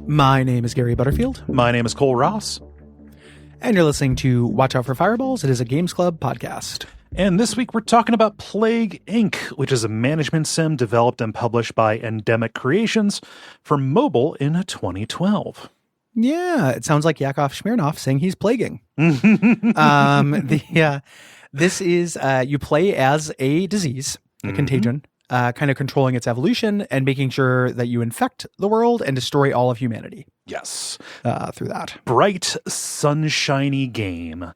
My name is Gary Butterfield. My name is Cole Ross. And you're listening to Watch Out for Fireballs. It is a Games Club podcast. And this week we're talking about Plague Inc., which is a management sim developed and published by Endemic Creations for mobile in 2012. Yeah, it sounds like Yakov Smirnoff saying he's plaguing. This is, you play as a disease, a contagion, kind of controlling its evolution and making sure that you infect the world and destroy all of humanity. Yes. Through that. Bright, sunshiny game.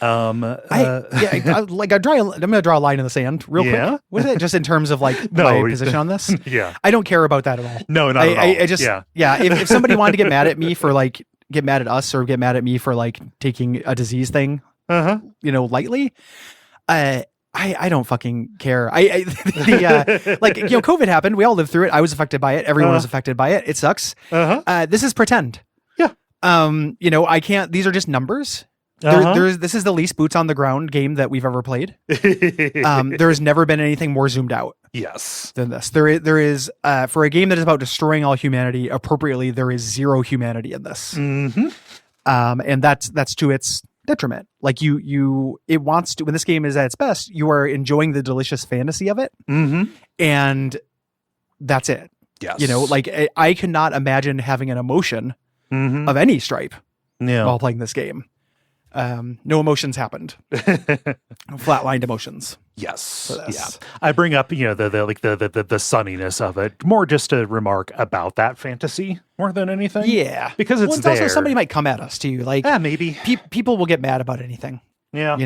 I'm going to draw a line in the sand real quick with it, just in terms of like my position on this. Yeah. I don't care about that at all. No, not at all. I just, if somebody wanted to get mad at me for like, get mad at us or get mad at me for like taking a disease thing, lightly, I don't fucking care. COVID happened. We all lived through it. I was affected by it. Everyone was affected by it. It sucks. This is pretend. Yeah. I can't, these are just numbers. This is the least boots on the ground game that we've ever played. There has never been anything more zoomed out. Yes. Than this. There is for a game that is about destroying all humanity appropriately, there is zero humanity in this. Mm-hmm. And that's to its detriment. Like it wants to, when this game is at its best, you are enjoying the delicious fantasy of it. Mm-hmm. And that's it. Yes. I cannot imagine having an emotion of any stripe while playing this game. No emotions happened. Flatlined emotions. Yes. Yeah. I bring up, the sunniness of it more just a remark about that fantasy more than anything. Yeah. Because it's there. Also somebody might come at us too. Like, maybe. People will get mad about anything. Yeah.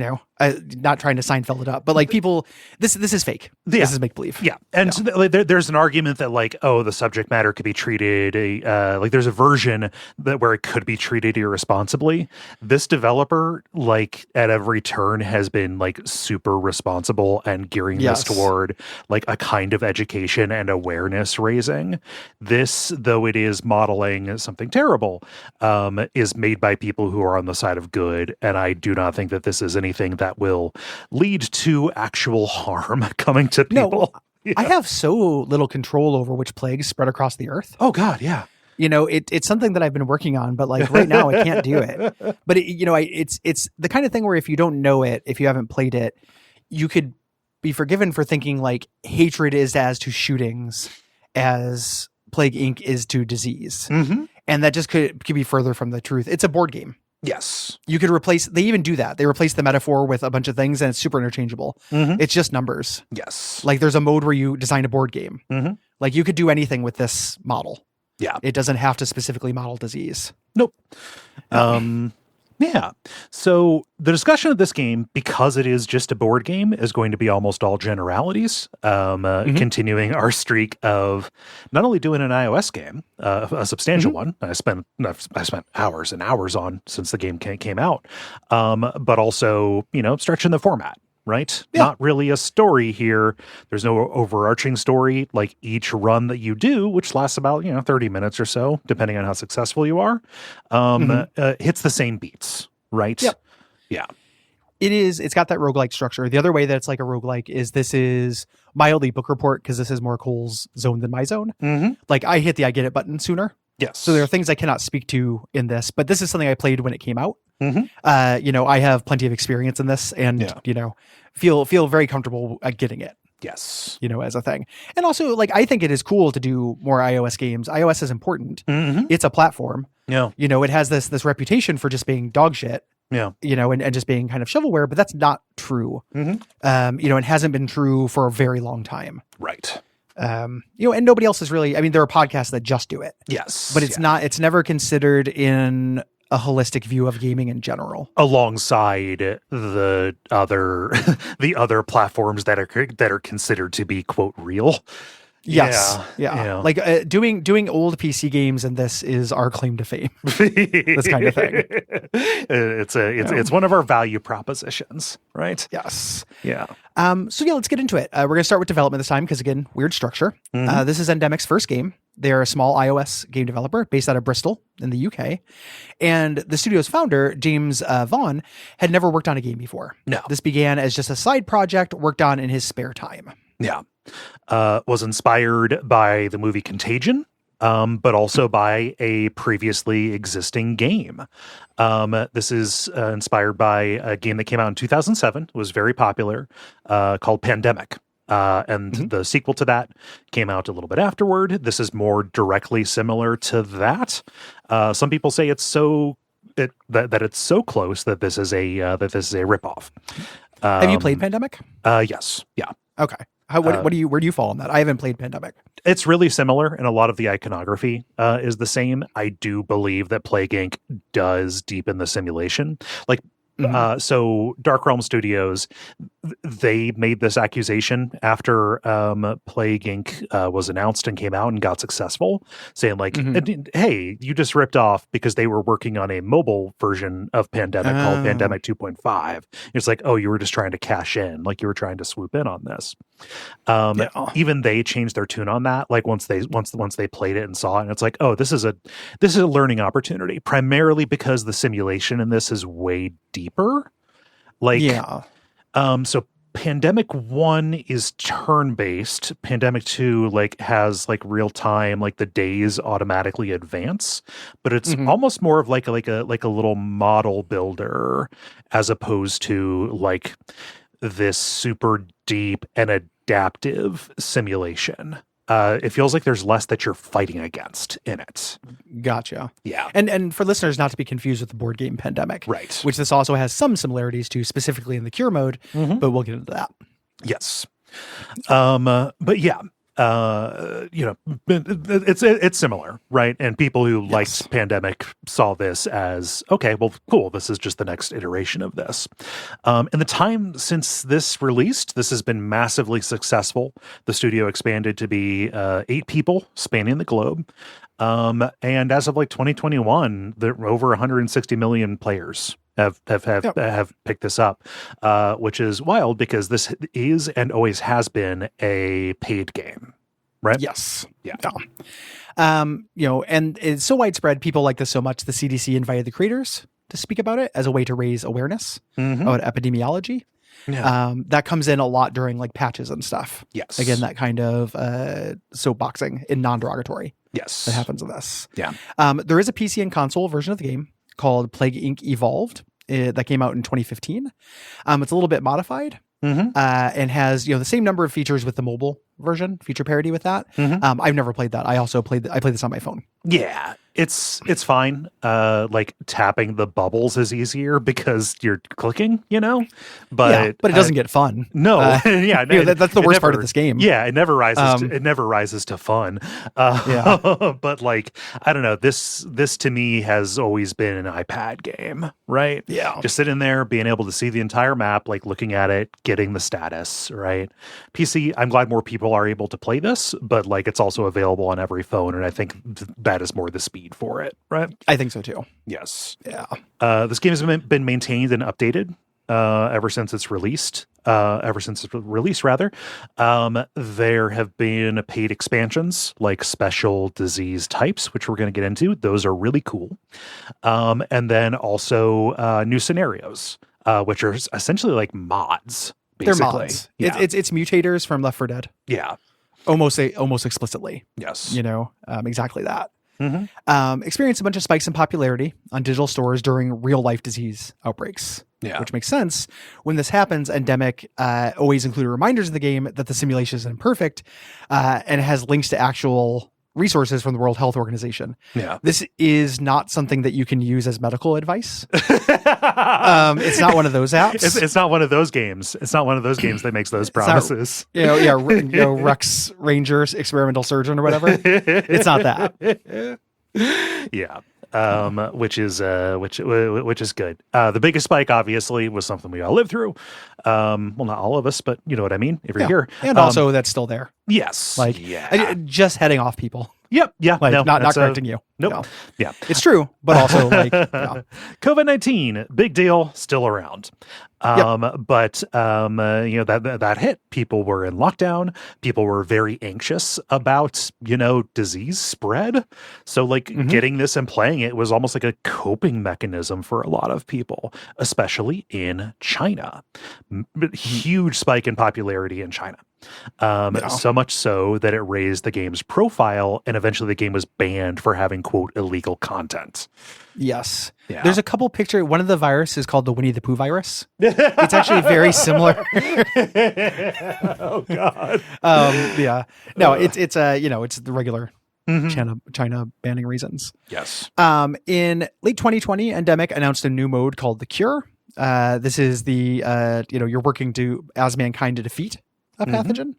Not trying to Seinfeld it up, but like people, this is fake. Yeah. This is make believe. Yeah. And there's an argument that the subject matter could be treated, there's a version where it could be treated irresponsibly. This developer, at every turn has been super responsible and gearing this toward a kind of education and awareness raising. This, though it is modeling something terrible, is made by people who are on the side of good. And I do not think that this is anything that will lead to actual harm coming to people. No, I have so little control over which plagues spread across the earth. Oh God, yeah. It's something that I've been working on, but right now I can't do it. But it's the kind of thing where if you don't know it, if you haven't played it, you could be forgiven for thinking hatred is as to shootings as Plague Inc. is to disease. Mm-hmm. And that just could be further from the truth. It's a board game. Yes. You could replace, they even do that. They replace the metaphor with a bunch of things and it's super interchangeable. Mm-hmm. It's just numbers. Yes. There's a mode where you design a board game. Mm-hmm. You could do anything with this model. Yeah. It doesn't have to specifically model disease. Nope. Yeah. So the discussion of this game, because it is just a board game, is going to be almost all generalities, continuing our streak of not only doing an iOS game, a substantial one I've spent hours and hours on since the game came out, but also, stretching the format. Right? Yeah. Not really a story here. There's no overarching story. Each run that you do, which lasts about 30 minutes or so, depending on how successful you are, hits the same beats, right? Yep. Yeah. It's got that roguelike structure. The other way that it's like a roguelike is this is mildly book report because this is more Cole's zone than my zone. Mm-hmm. I hit the I get it button sooner. Yes. So there are things I cannot speak to in this, but this is something I played when it came out. Mm-hmm. I have plenty of experience in this and, feel very comfortable at getting it. Yes. As a thing. And also, like, I think it is cool to do more iOS games. iOS is important. Mm-hmm. It's a platform. Yeah. It has this reputation for just being dog shit. Yeah. And just being kind of shovelware, but that's not true. Mm-hmm. It hasn't been true for a very long time. Right. And nobody else is really, there are podcasts that just do it. Yes. But it's never considered in a holistic view of gaming in general. Alongside the other platforms that are considered to be, quote, real. Yes. Yeah. Like doing old PC games, and this is our claim to fame. This kind of thing. It's one of our value propositions, right? Yes. Yeah. So let's get into it. We're going to start with development this time because, again, weird structure. Mm-hmm. This is Endemic's first game. They're a small iOS game developer based out of Bristol in the UK. And the studio's founder, James Vaughn, had never worked on a game before. No. This began as just a side project worked on in his spare time. Yeah. Was inspired by the movie Contagion, but also by a previously existing game. This is inspired by a game that came out in 2007, was very popular, called Pandemic. And the sequel to that came out a little bit afterward. This is more directly similar to that. Some people say it's that it's so close that this is a ripoff. Have you played Pandemic? Yes. Yeah. Okay. Where do you fall on that? I haven't played Pandemic. It's really similar, and a lot of the iconography is the same. I do believe that Plague Inc. does deepen the simulation. Like, so Dark Realm Studios, they made this accusation after Plague Inc. Was announced and came out and got successful, saying like, hey, you just ripped off, because they were working on a mobile version of Pandemic called Pandemic 2.5. It's like, oh, you were just trying to cash in, like you were trying to swoop in on this. Even they changed their tune on that. Like once they played it and saw it, and it's like, oh, this is a learning opportunity, primarily because the simulation in this is way deeper. Like, so Pandemic 1 is turn-based. Pandemic 2 has real time, the days automatically advance, but it's almost more of like a little model builder, as opposed to this super deep and adaptive simulation. It feels like there's less that you're fighting against in it. Gotcha. Yeah. And for listeners not to be confused with the board game Pandemic, right, which this also has some similarities to, specifically in the cure mode, but we'll get into that. Yes. But yeah, it's similar, right? And people who liked Pandemic saw this as, okay, well, cool, this is just the next iteration of this. In the time since this released, this has been massively successful. The studio expanded to be 8 people spanning the globe. And as of 2021, there are over 160 million players have picked this up, which is wild, because this is and always has been a paid game, right? Yes. Yeah. And it's so widespread, people like this so much, the CDC invited the creators to speak about it as a way to raise awareness about epidemiology. Yeah. That comes in a lot during patches and stuff. Yes. Again, that kind of soapboxing in non-derogatory. Yes. That happens in this. Yeah. There is a PC and console version of the game called Plague Inc. Evolved that came out in 2015. It's a little bit modified and has the same number of features with the mobile version, feature parity with that. I've never played that. I played this on my phone. Yeah, it's fine. Tapping the bubbles is easier because you're clicking, but it doesn't get fun. No, yeah, that's the worst part of this game. Yeah, it never rises to fun. But I don't know. This to me has always been an iPad game, right? Yeah, just sitting there, being able to see the entire map, looking at it, getting the status, right? PC, I'm glad more people are able to play this, but it's also available on every phone, and I think that is more the speed for it, right? I think so too. Yes. Yeah. This game has been maintained and updated ever since it's released. There have been paid expansions like special disease types, which we're going to get into. Those are really cool. And then also new scenarios, which are essentially mods. Basically. They're mods. Yeah. It's mutators from Left 4 Dead. Yeah. Almost explicitly. Yes. Exactly that. experienced a bunch of spikes in popularity on digital stores during real life disease outbreaks. Yeah. Which makes sense. When this happens, Endemic always included reminders in the game that the simulation is imperfect, and it has links to actual resources from the World Health Organization. Yeah. This is not something that you can use as medical advice. It's not one of those apps. It's not one of those games. It's not one of those games that makes those promises. Rex Rangers, experimental surgeon or whatever. It's not that. Yeah. Which is good. The biggest spike, obviously, was something we all lived through. Well, not all of us, but you know what I mean. If you're here, and also that's still there. Yes, Just heading off people. Yep. Yeah. Not correcting you. Nope. No. Yeah. It's true, but also no. COVID-19, big deal, still around. But that hit. People were in lockdown. People were very anxious about, disease spread. So getting this and playing it was almost like a coping mechanism for a lot of people, especially in China. Huge spike in popularity in China. So much so that it raised the game's profile, and eventually the game was banned for having, quote, illegal content. Yes. Yeah. There's a couple pictures. One of the viruses is called the Winnie the Pooh virus. It's actually very similar. Oh God. Yeah. No, it's the regular China banning reasons. Yes. In late 2020, Endemic announced a new mode called The Cure. This is the you're working as mankind to defeat a pathogen.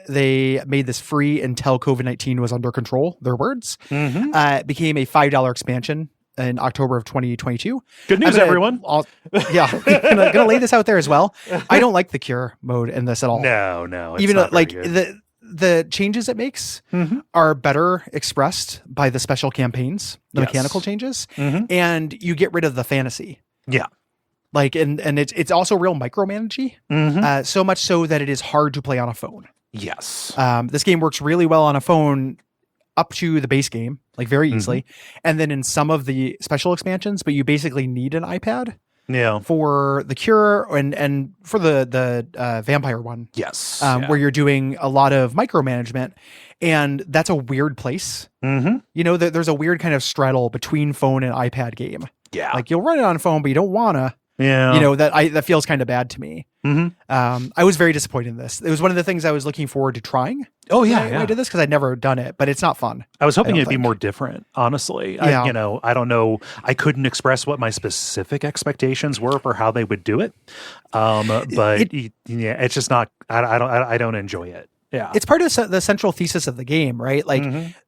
They made this free until COVID-19 was under control. Their words. It became a $5 expansion in October of 2022. Good news, everyone. Gonna lay this out there as well. I don't like the Cure mode in this at all. No. Even the changes it makes are better expressed by the special campaigns, the mechanical changes, and you get rid of the fantasy. Yeah. And it's also real micromanagey, so much so that it is hard to play on a phone. Yes. This game works really well on a phone up to the base game, very easily. And then in some of the special expansions, but you basically need an iPad for the Cure and for the vampire one. Yes. Where you're doing a lot of micromanagement, and that's a weird place. There's a weird kind of straddle between phone and iPad game. Yeah. You'll run it on phone, but you don't want to. Yeah. That feels kind of bad to me. I was very disappointed in this. It was one of the things I was looking forward to trying. Oh yeah. When I did this because I'd never done it, but it's not fun. I was hoping it'd be more different, honestly. Yeah. I don't know. I couldn't express what my specific expectations were for how they would do it. But it's just not, I don't enjoy it. Yeah. It's part of the central thesis of the game, right?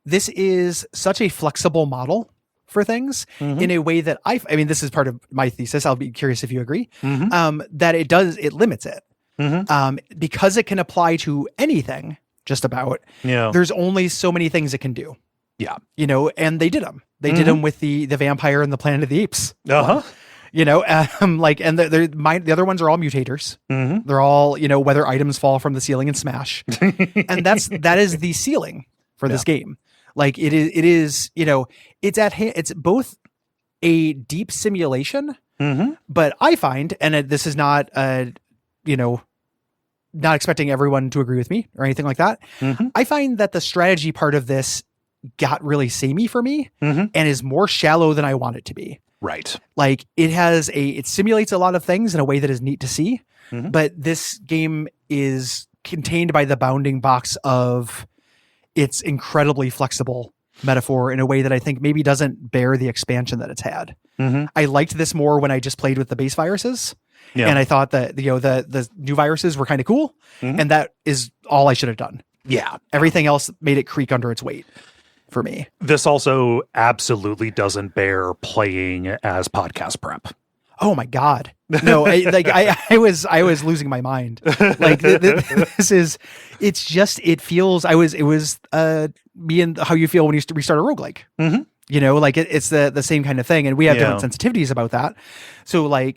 This is such a flexible model for things in a way that this is part of my thesis. I'll be curious if you agree, that it limits it, because it can apply to anything just about. Yeah. There's only so many things it can do. Yeah. And they did them. They did them with the vampire and the Planet of the Apes. Uh-huh. And the other ones are all mutators. They're all, whether items fall from the ceiling and smash. And that is the ceiling for this game. It is, it's both a deep simulation, but I find, and this is not, not expecting everyone to agree with me or anything like that. I find that the strategy part of this got really samey for me and is more shallow than I want it to be. Right. It simulates a lot of things in a way that is neat to see, but this game is contained by the bounding box of its incredibly flexible metaphor in a way that I think maybe doesn't bear the expansion that it's had. I liked this more when I just played with the base viruses. Yeah. And I thought that, the new viruses were kind of cool. And that is all I should have done. Yeah. Everything else made it creak under its weight for me. This also absolutely doesn't bear playing as podcast prep. Oh my God. No, I was losing my mind. It feels, it was me and how you feel when you restart a roguelike. It's the same kind of thing. And we have different sensitivities about that. So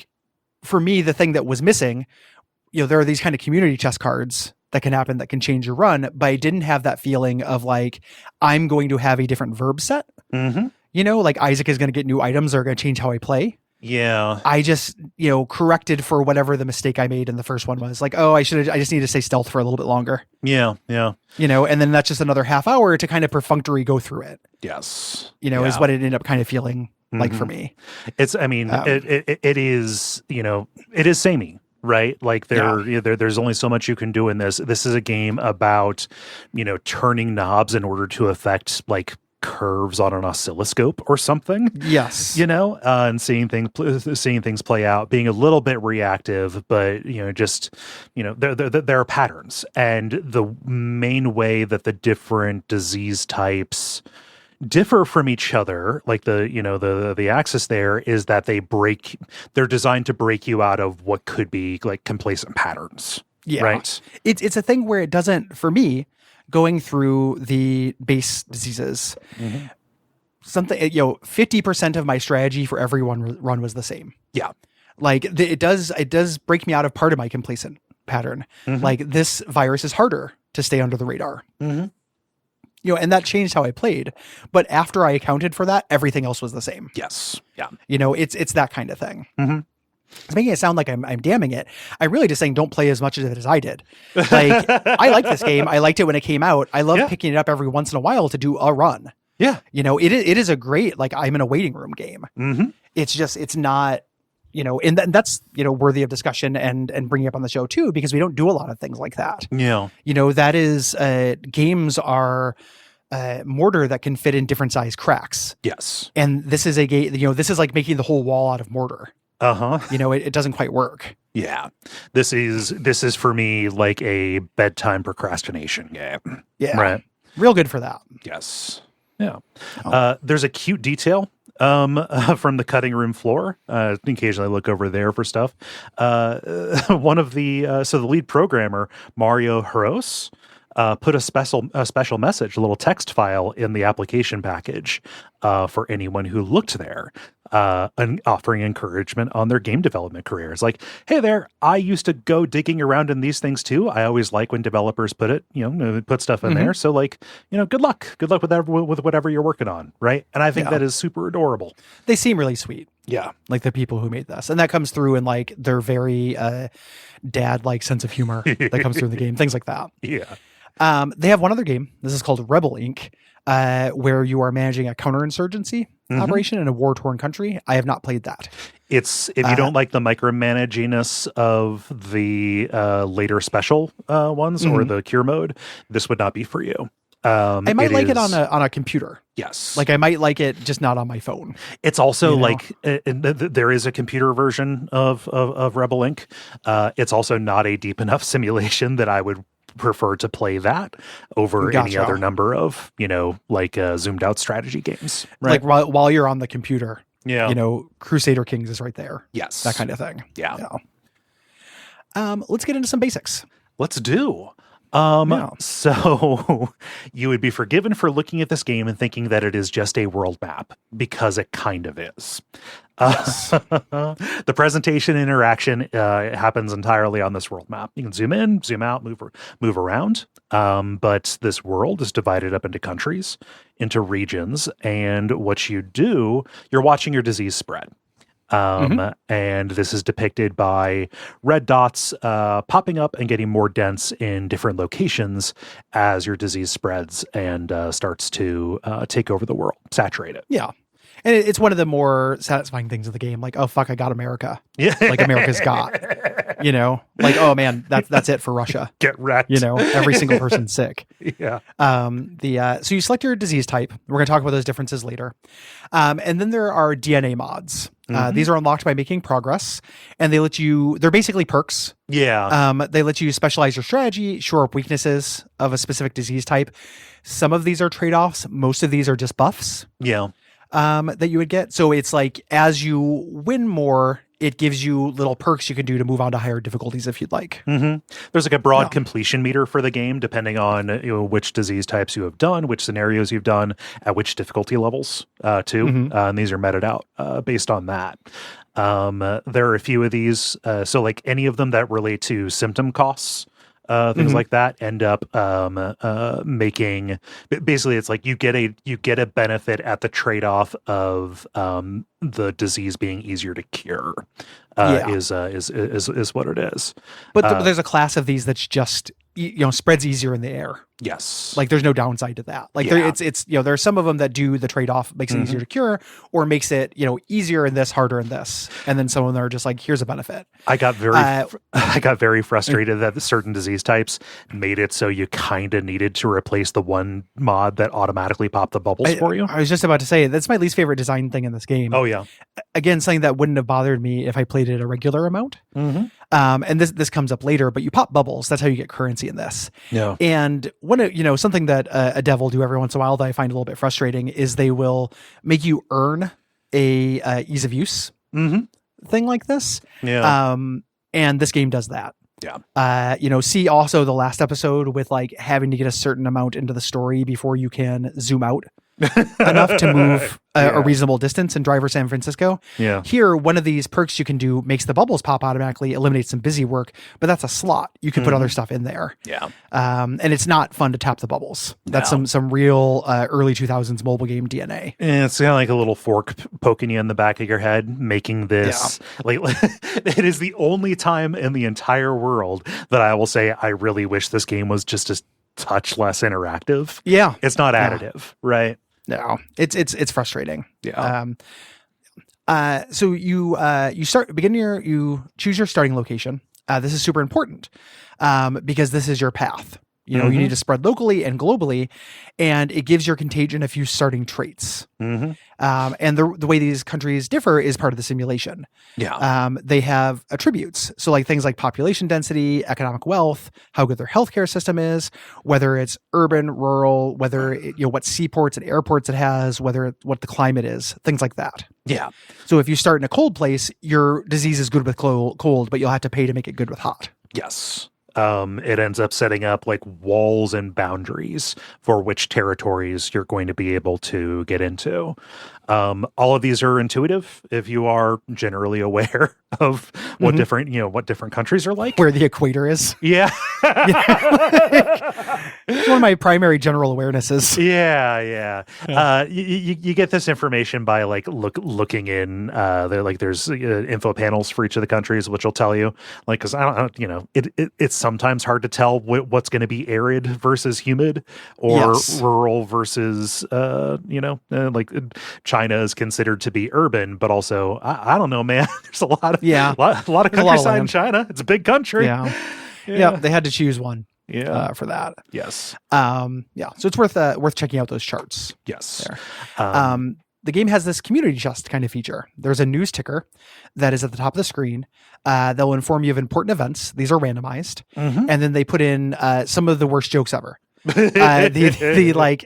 for me, the thing that was missing, there are these kind of community chess cards that can happen that can change your run, but I didn't have that feeling of I'm going to have a different verb set. Isaac is going to get new items that are going to change how I play. Yeah. I just, corrected for whatever the mistake I made in the first one was. Like, oh, I just need to stay stealth for a little bit longer. Yeah. And then that's just another half hour to kind of perfunctory go through it. Yes. Is what it ended up kind of feeling like for me. It is, it is samey. Right? Like there's only so much you can do in this. This is a game about, turning knobs in order to affect like curves on an oscilloscope or something. Yes. And seeing things play out, being a little bit reactive, but there are patterns, and the main way that the different disease types differ from each other, like the axis there, is that they're designed to break you out of what could be like complacent patterns. Yeah. Right. It's a thing where it doesn't, for me, going through the base diseases, something, 50% of my strategy for every one run was the same. Yeah. Like it does break me out of part of my complacent pattern. Like this virus is harder to stay under the radar. And that changed how I played. But after I accounted for that, everything else was the same. Yes. Yeah. It's that kind of thing. It's making it sound like I'm damning it. I'm really just saying don't play as much of it as I did. Like, I like this game. I liked it when it came out. I love picking it up every once in a while to do a run. Yeah. It is a great, like, I'm in a waiting room game. It's just, it's not, and that's, worthy of discussion and bringing up on the show too, because we don't do a lot of things like that. Yeah. That is, games are mortar that can fit in different size cracks. Yes. And this is a game, this is like making the whole wall out of mortar. It doesn't quite work. Yeah. This is for me like a bedtime procrastination game. Yeah. Right. Real good for that. Yes. Yeah. There's a cute detail from the cutting room floor. Occasionally I look over there for stuff. One of the lead programmer, Mario Haros, put a special message, a little text file in the application package for anyone who looked there, and offering encouragement on their game development careers. Like, hey there, I used to go digging around in these things too. I always like when developers put stuff in there. So like, good luck with whatever you're working on. Right. And I think that is super adorable. They seem really sweet. Yeah. Like the people who made this, and that comes through in like their very dad-like sense of humor that comes through in the game, things like that. Yeah. They have one other game. This is called Rebel Inc., where you are managing a counterinsurgency operation in a war-torn country. I have not played that. If you don't like the micromanaginess of the later special ones or the cure mode, this would not be for you. I might like it on a computer. Yes. Like I might like it, just not on my phone. It's also there is a computer version of Rebel Inc. It's also not a deep enough simulation that I would prefer to play that over any other number of, zoomed out strategy games. Right? Like while you're on the computer, yeah. Crusader Kings is right there. Yes. That kind of thing. Yeah. Let's get into some basics. Let's do. So you would be forgiven for looking at this game and thinking that it is just a world map, because it kind of is. Yes. The presentation interaction happens entirely on this world map. You can zoom in, zoom out, move around. But this world is divided up into countries, into regions, and what you do, you're watching your disease spread. And this is depicted by red dots popping up and getting more dense in different locations as your disease spreads and starts to take over the world, saturate it. Yeah. And it's one of the more satisfying things of the game. Like, oh, fuck, I got America. Yeah. Like America's got, like, oh man, that's it for Russia. Get wrecked. Every single person's sick. Yeah. So you select your disease type. We're going to talk about those differences later. And then there are DNA mods. These are unlocked by making progress, and they're basically perks. Yeah. They let you specialize your strategy, shore up weaknesses of a specific disease type. Some of these are trade-offs. Most of these are just buffs. Yeah. That you would get. So it's like, as you win more, it gives you little perks you can do to move on to higher difficulties if you'd like. There's like a broad completion meter for the game, depending on which disease types you have done, which scenarios you've done, at which difficulty levels too. And these are meted out based on that. There are a few of these. So like any of them that relate to symptom costs things like that end up making basically it's like you get a benefit at the trade-off of the disease being easier to cure. Is what it is. But there's a class of these that's just spreads easier in the air. Yes. Like there's no downside to that. Like it's there are some of them that do the trade-off, makes it easier to cure, or makes it easier in this, harder in this, and then some of them are just like, here's a benefit. I got very frustrated that certain disease types made it so you kind of needed to replace the one mod that automatically popped the bubbles for you. I was just about to say that's my least favorite design thing in this game. Oh yeah. Again, something that wouldn't have bothered me if I played it a regular amount. And this comes up later, but you pop bubbles. That's how you get currency in this. Yeah. And something that a dev will do every once in a while that I find a little bit frustrating is they will make you earn a ease of use thing like this. Yeah. And this game does that. Yeah. See also the last episode with like having to get a certain amount into the story before you can zoom out enough to move a reasonable distance in Driver San Francisco. Yeah. Here, one of these perks you can do makes the bubbles pop automatically, eliminates some busy work, but that's a slot. You can put other stuff in there. Yeah. And it's not fun to tap the bubbles. That's some real early 2000s mobile game DNA. And it's kind of like a little fork poking you in the back of your head, making this like it is the only time in the entire world that I will say I really wish this game was just a touch less interactive. Yeah. It's not additive, right? No, it's frustrating. Yeah. So you choose your starting location. This is super important because this is your path. You need to spread locally and globally, and it gives your contagion a few starting traits. And the way these countries differ is part of the simulation. Yeah. They have attributes. So like things like population density, economic wealth, how good their healthcare system is, whether it's urban, rural, whether what seaports and airports it has, what the climate is, things like that. Yeah. So if you start in a cold place, your disease is good with cold, but you'll have to pay to make it good with hot. Yes. It ends up setting up like walls and boundaries for which territories you're going to be able to get into. All of these are intuitive if you are generally aware of what different countries are like. Where the equator is. Yeah. It's one of my primary general awarenesses. Yeah. You get this information by like looking in there's info panels for each of the countries, which will tell you like, cause it's sometimes hard to tell what's going to be arid versus humid or rural versus, like China is considered to be urban, but also I don't know, man. There's a lot of countryside in China. It's a big country. Yeah. They had to choose one. For that. Yes. So it's worth checking out those charts. Yes. There. The game has this community chest kind of feature. There's a news ticker that is at the top of the screen. They'll inform you of important events. These are randomized, and then they put in some of the worst jokes ever.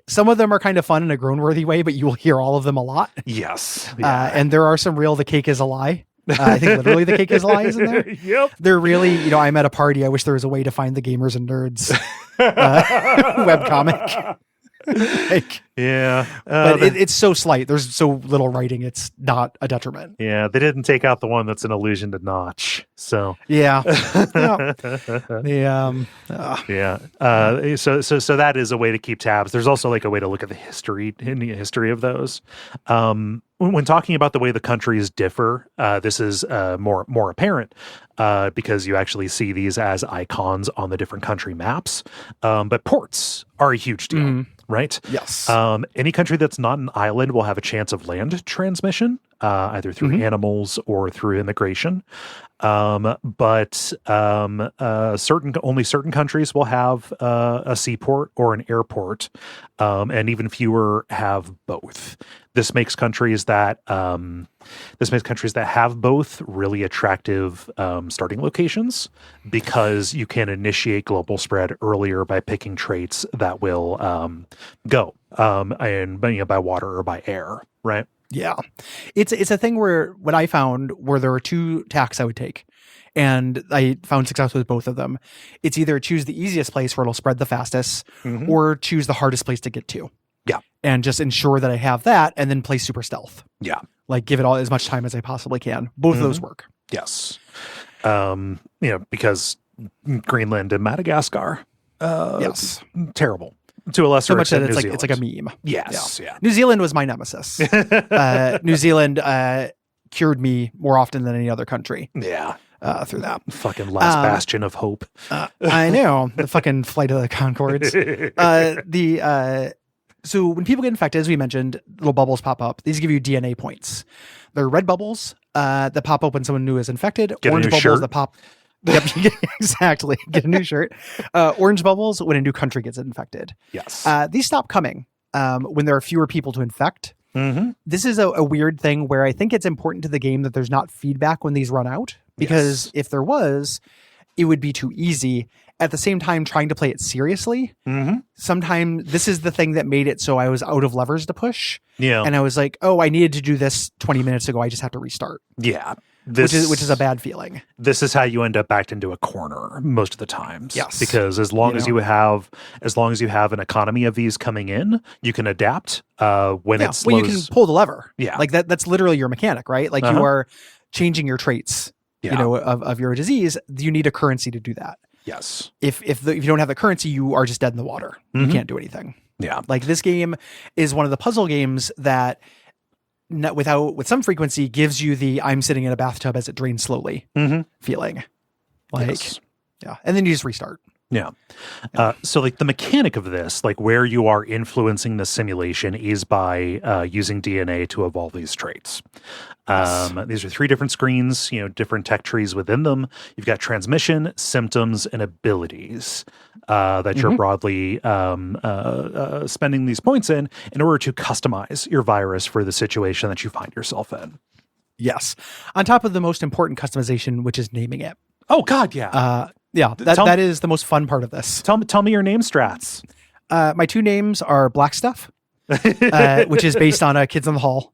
Some of them are kind of fun in a groan-worthy way, but you will hear all of them a lot. Yes. And there are some real "the cake is a lie." I think literally "the cake is a lie" is in there. Yep. They're really, I'm at a party. I wish there was a way to find the Gamers and Nerds webcomic. But it's so slight. There's so little writing. It's not a detriment. Yeah, they didn't take out the one that's an allusion to Notch. So So that is a way to keep tabs. There's also like a way to look at the history of those. When talking about the way the countries differ, this is more apparent because you actually see these as icons on the different country maps. But ports are a huge deal, right? Yes. Any country that's not an island will have a chance of land transmission, either through animals or through immigration. But only certain countries will have a seaport or an airport, and even fewer have both. This makes countries that have both really attractive starting locations because you can initiate global spread earlier by picking traits that will go by water or by air, right? Yeah, it's a thing where what I found were there were two tacks I would take, and I found success with both of them. It's either choose the easiest place where it'll spread the fastest, or choose the hardest place to get to. Yeah, and just ensure that I have that, and then play super stealth. Yeah, like give it all as much time as I possibly can. Both of those work. Yes. Because Greenland and Madagascar. Yes. Terrible. To a lesser So much that extent, it's like a meme. Yes, yeah. New Zealand was my nemesis. New Zealand cured me more often than any other country. Yeah. Through that. Fucking last bastion of hope. I know. The fucking Flight of the Conchords. So when people get infected, as we mentioned, little bubbles pop up. These give you DNA points. They're red bubbles that pop up when someone new is infected. Get orange a new bubbles shirt. that pop. Yep, exactly. Get a new shirt. Orange bubbles when a new country gets infected. Yes. These stop coming when there are fewer people to infect. Mm-hmm. This is a weird thing where I think it's important to the game that there's not feedback when these run out, because if there was, it would be too easy. At the same time, trying to play it seriously, sometimes this is the thing that made it so I was out of levers to push. Yeah. And I was like, oh, I needed to do this 20 minutes ago. I just have to restart. Yeah. Which is a bad feeling. This is how you end up backed into a corner most of the times. Yes. Because as long as you have an economy of these coming in, you can adapt when it slows. Well, you can pull the lever. Yeah. Like that's literally your mechanic, right? Like you are changing your traits, of your disease. You need a currency to do that. Yes. If you don't have the currency, you are just dead in the water. You can't do anything. Yeah. Like this game is one of the puzzle games that with some frequency gives you the I'm sitting in a bathtub as it drains slowly feeling. Like, yeah. And then you just restart. Yeah. So like the mechanic of this, like where you are influencing the simulation is by using DNA to evolve these traits. These are 3 different screens, different tech trees within them. You've got transmission, symptoms, and abilities that you're broadly spending these points in order to customize your virus for the situation that you find yourself in. Yes. On top of the most important customization, which is naming it. Oh God, yeah. That is the most fun part of this. Tell me your name strats. My 2 names are Black Stuff, which is based on a Kids in the Hall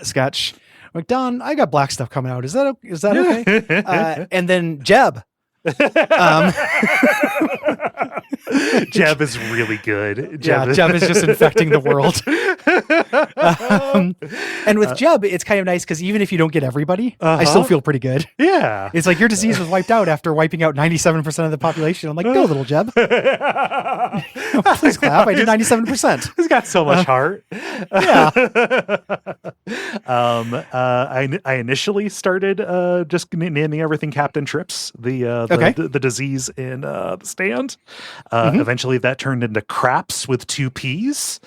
sketch. I'm like, Don, I got Black Stuff coming out. Is that okay? And then Jeb. Jeb is really good. Jeb is just infecting the world. And with Jeb, it's kind of nice because even if you don't get everybody, I still feel pretty good. Yeah. It's like your disease was wiped out after wiping out 97% of the population. I'm like, go, little Jeb. Please clap. I did 97%. He's got so much heart. Yeah. I initially started just naming everything Captain Trips, the disease in the stand. Eventually that turned into Craps with 2 P's.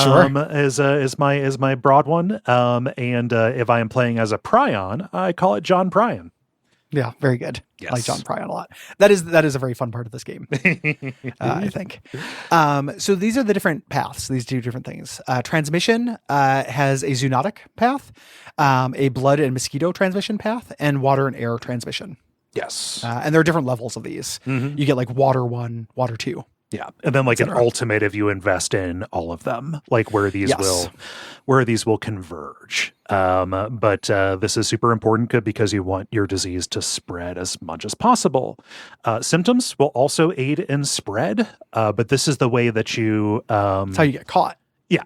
Sure. Is my broad one. And if I am playing as a Prion, I call it John Prion. Yeah, very good. Yes. I like John Prion a lot. That is a very fun part of this game, I think. So these are the different paths, these 2 different things. Transmission has a zoonotic path, a blood and mosquito transmission path, and water and air transmission. Yes. And there are different levels of these. You get like water 1, water 2. Yeah. And then like an ultimate if you invest in all of them, like where these will converge. But this is super important because you want your disease to spread as much as possible. Symptoms will also aid in spread, but this is the way that you That's how you get caught. Yeah.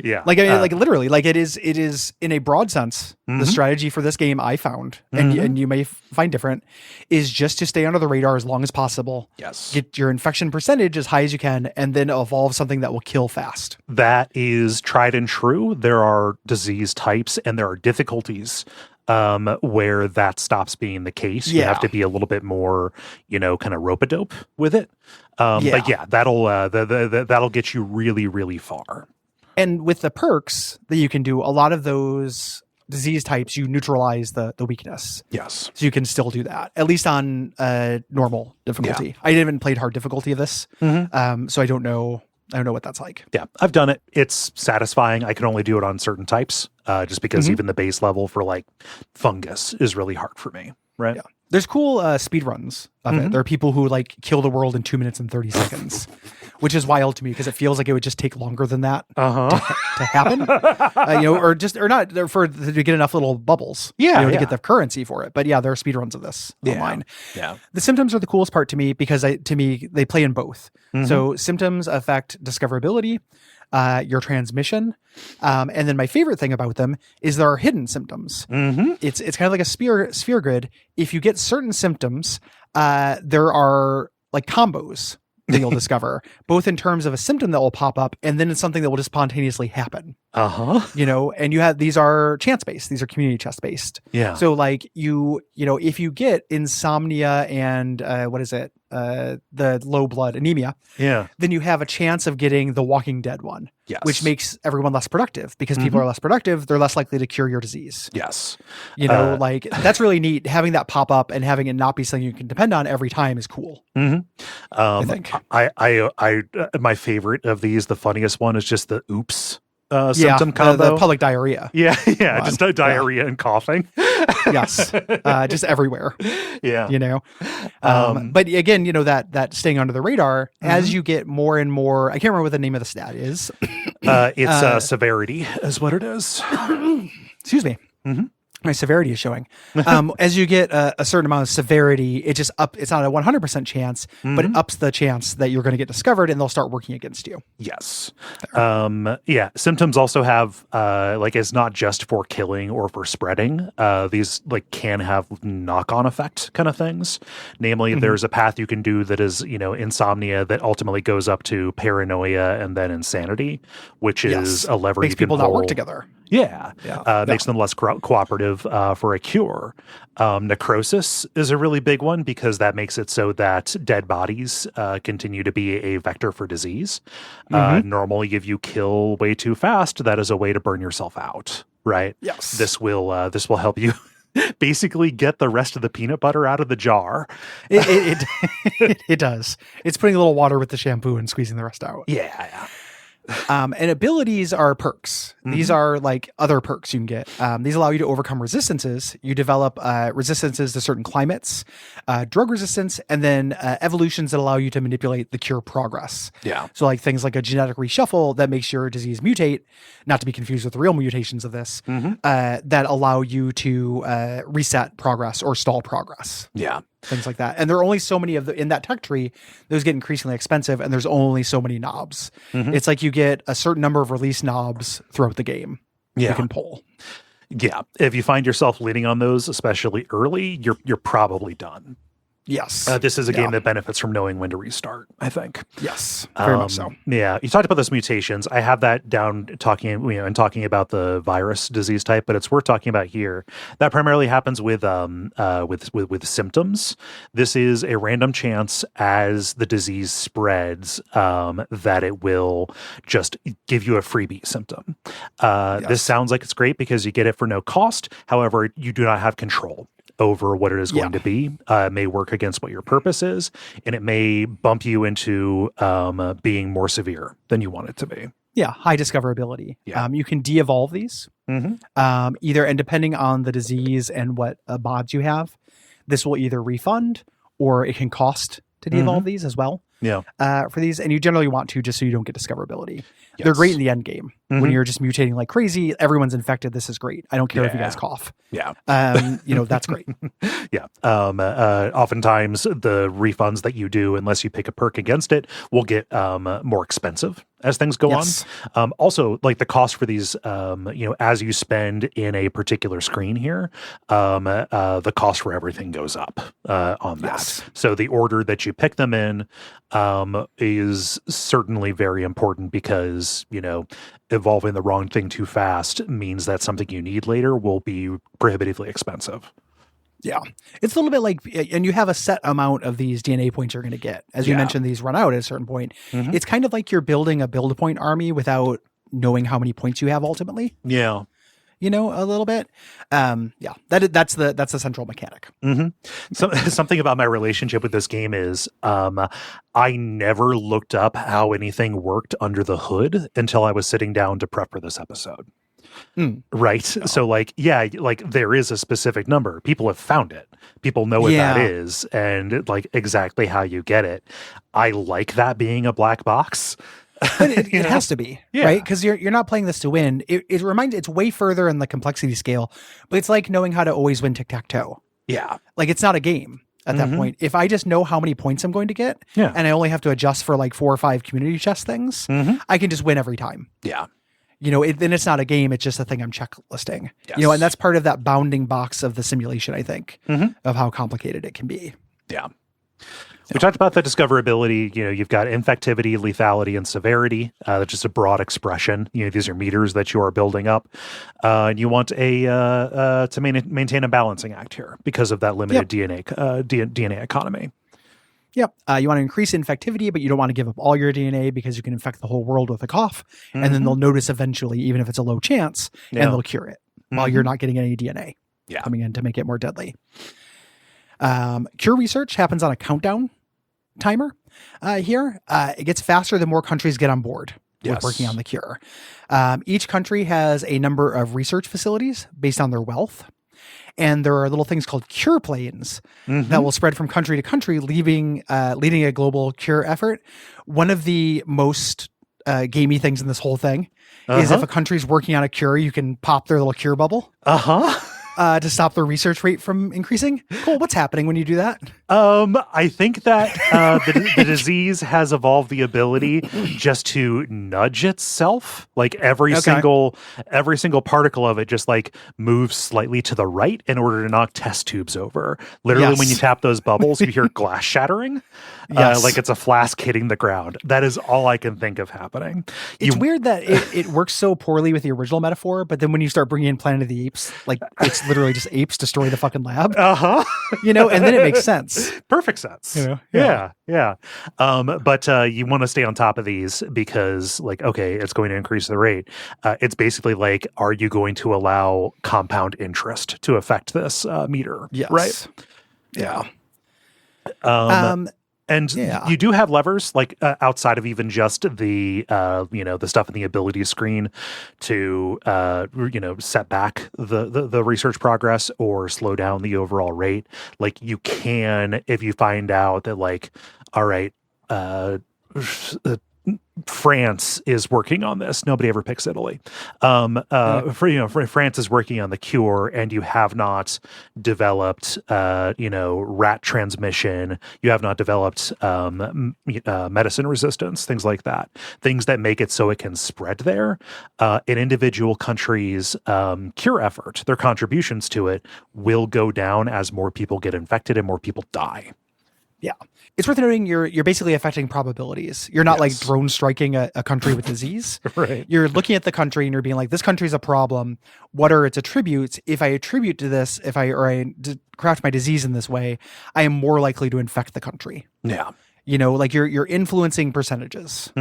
Yeah. Like literally, like it is in a broad sense, the strategy for this game I found, and you may find different, is just to stay under the radar as long as possible. Yes. Get your infection percentage as high as you can, and then evolve something that will kill fast. That is tried and true. There are disease types and there are difficulties where that stops being the case. You have to be a little bit more, kind of rope-a-dope with it. But yeah, that'll get you really, really far. And with the perks that you can do, a lot of those disease types, you neutralize the weakness. Yes. So you can still do that, at least on normal difficulty. Yeah. I haven't played hard difficulty of this, so I don't know what that's like. Yeah, I've done it. It's satisfying. I can only do it on certain types, just because even the base level for like fungus is really hard for me. Right. Yeah. There's cool speed runs of it. There are people who like kill the world in 2 minutes and 30 seconds, which is wild to me because it feels like it would just take longer than that to happen. To get enough little bubbles. To get the currency for it. But yeah, there are speed runs of this online. Yeah. The symptoms are the coolest part to me because they play in both. So symptoms affect discoverability. your transmission. And then my favorite thing about them is there are hidden symptoms. It's kind of like a sphere grid. If you get certain symptoms, there are like combos that you'll discover, both in terms of a symptom that will pop up, and then it's something that will just spontaneously happen. You know, and these are chance based. These are community chest based. Yeah. So like you know, if you get insomnia and the low blood anemia, then you have a chance of getting the Walking Dead one. Yes. Which makes everyone less productive because people are less productive. They're less likely to cure your disease. Yes. You know, like that's really neat. Having that pop up and having it not be something you can depend on every time is cool. I think. I my favorite of these, the funniest one is just the oops symptom combo. The public diarrhea. Yeah. Just diarrhea and coughing. Yes. Just everywhere. Yeah. You know, but again, you know, that staying under the radar as you get more and more, I can't remember what the name of the stat is. It's severity is what it is. Excuse me. My severity is showing. As you get a certain amount of severity, it just it's not a 100% chance, but it ups the chance that you're going to get discovered and they'll start working against you. Yes. Symptoms also have, it's not just for killing or for spreading. These like can have knock-on effect kind of things. Namely, there's a path you can do that is, you know, insomnia that ultimately goes up to paranoia and then insanity, which is a lever makes you can people pull. not work together. Makes them less cooperative for a cure. Necrosis is a really big one because that makes it so that dead bodies continue to be a vector for disease. Normally, if you kill way too fast, that is a way to burn yourself out, right? Yes. This will help you basically get the rest of the peanut butter out of the jar. It does. It's putting a little water with the shampoo and squeezing the rest out. Yeah. And abilities are perks. These are like other perks you can get. These allow you to overcome resistances. You develop resistances to certain climates, drug resistance, and then evolutions that allow you to manipulate the cure progress. Yeah. So like things like a genetic reshuffle that makes your disease mutate, not to be confused with the real mutations of this, that allow you to reset progress or stall progress. Yeah. Things like that. And there are only so many in that tech tree. Those get increasingly expensive and there's only so many knobs. It's like you get a certain number of release knobs throughout the game you can pull. Yeah. If you find yourself leaning on those, especially early, you're probably done. Yes. This is a game that benefits from knowing when to restart, I think. Yes. Very much so. Yeah. You talked about those mutations. I have that down talking about the virus disease type, but it's worth talking about here. That primarily happens with symptoms. This is a random chance as the disease spreads, that it will just give you a freebie symptom. This sounds like it's great because you get it for no cost. However, you do not have control over what it is going to be. It may work against what your purpose is, and it may bump you into being more severe than you want it to be. Yeah, high discoverability. Yeah. You can de-evolve these, either, and depending on the disease and what mods you have, this will either refund or it can cost to de-evolve these as well. Yeah. For these, and you generally want to just so you don't get discoverability. Yes. They're great in the end game when you're just mutating like crazy. Everyone's infected. This is great. I don't care if you guys cough. Yeah. That's great. Yeah. Oftentimes the refunds that you do, unless you pick a perk against it, will get more expensive as things go on. Also, like the cost for these, as you spend in a particular screen here, the cost for everything goes up on that. Yes. So the order that you pick them in is certainly very important because, evolving the wrong thing too fast means that something you need later will be prohibitively expensive. Yeah. It's a little bit like, and you have a set amount of these DNA points you're going to get. As you mentioned, these run out at a certain point. It's kind of like you're building a build point army without knowing how many points you have ultimately. Yeah. A little bit. That's the central mechanic. So something about my relationship with this game is I never looked up how anything worked under the hood until I was sitting down to prep for this episode. Right. Oh. So there is a specific number. People have found it. People know what that is and exactly how you get it. I like that being a black box. But it has to be, right? Because you're not playing this to win. It reminds, it's way further in the complexity scale, but it's like knowing how to always win tic-tac-toe. Yeah. Like it's not a game. at that point. If I just know how many points I'm going to get, and I only have to adjust for like 4 or 5 community chest things, I can just win every time. Yeah. Then it's not a game. It's just a thing I'm checklisting. Yes. And that's part of that bounding box of the simulation, I think, of how complicated it can be. Yeah. We talked about the discoverability. You've got infectivity, lethality, and severity. That's just a broad expression. These are meters that you are building up. And you want to maintain a balancing act here because of that limited DNA economy. Yep. You want to increase infectivity, but you don't want to give up all your DNA because you can infect the whole world with a cough. And then they'll notice eventually, even if it's a low chance, and they'll cure it while you're not getting any DNA coming in to make it more deadly. Cure research happens on a countdown timer here. It gets faster the more countries get on board with working on the cure. Each country has a number of research facilities based on their wealth. And there are little things called cure planes that will spread from country to country, leading a global cure effort. One of the most gamey things in this whole thing is if a country's working on a cure, you can pop their little cure bubble. To stop the research rate from increasing. Cool. What's happening when you do that? I think that the disease has evolved the ability just to nudge itself. Like every single particle of it just like moves slightly to the right in order to knock test tubes over. Literally, when you tap those bubbles, you hear glass shattering. Like it's a flask hitting the ground. That is all I can think of happening. It's weird that it works so poorly with the original metaphor, but then when you start bringing in Planet of the Apes, like it's literally just apes destroy the fucking lab. And then it makes sense. Perfect sense. Yeah. But you want to stay on top of these because, like, okay, it's going to increase the rate. It's basically like, are you going to allow compound interest to affect this meter? Yes. Right? Yeah. And you do have levers, like outside of even just the the stuff in the ability screen to set back the research progress or slow down the overall rate. Like you can, if you find out that like, all right, France is working on this. Nobody ever picks Italy. France is working on the cure, and you have not developed, rat transmission. You have not developed medicine resistance, things like that. Things that make it so it can spread there. An individual country's cure effort, their contributions to it, will go down as more people get infected and more people die. Yeah. It's worth noting you're basically affecting probabilities. You're not like drone striking a country with disease. Right. You're looking at the country and you're being like, this country's a problem. What are its attributes? If I attribute to this, I craft my disease in this way, I am more likely to infect the country. Yeah. Like you're influencing percentages.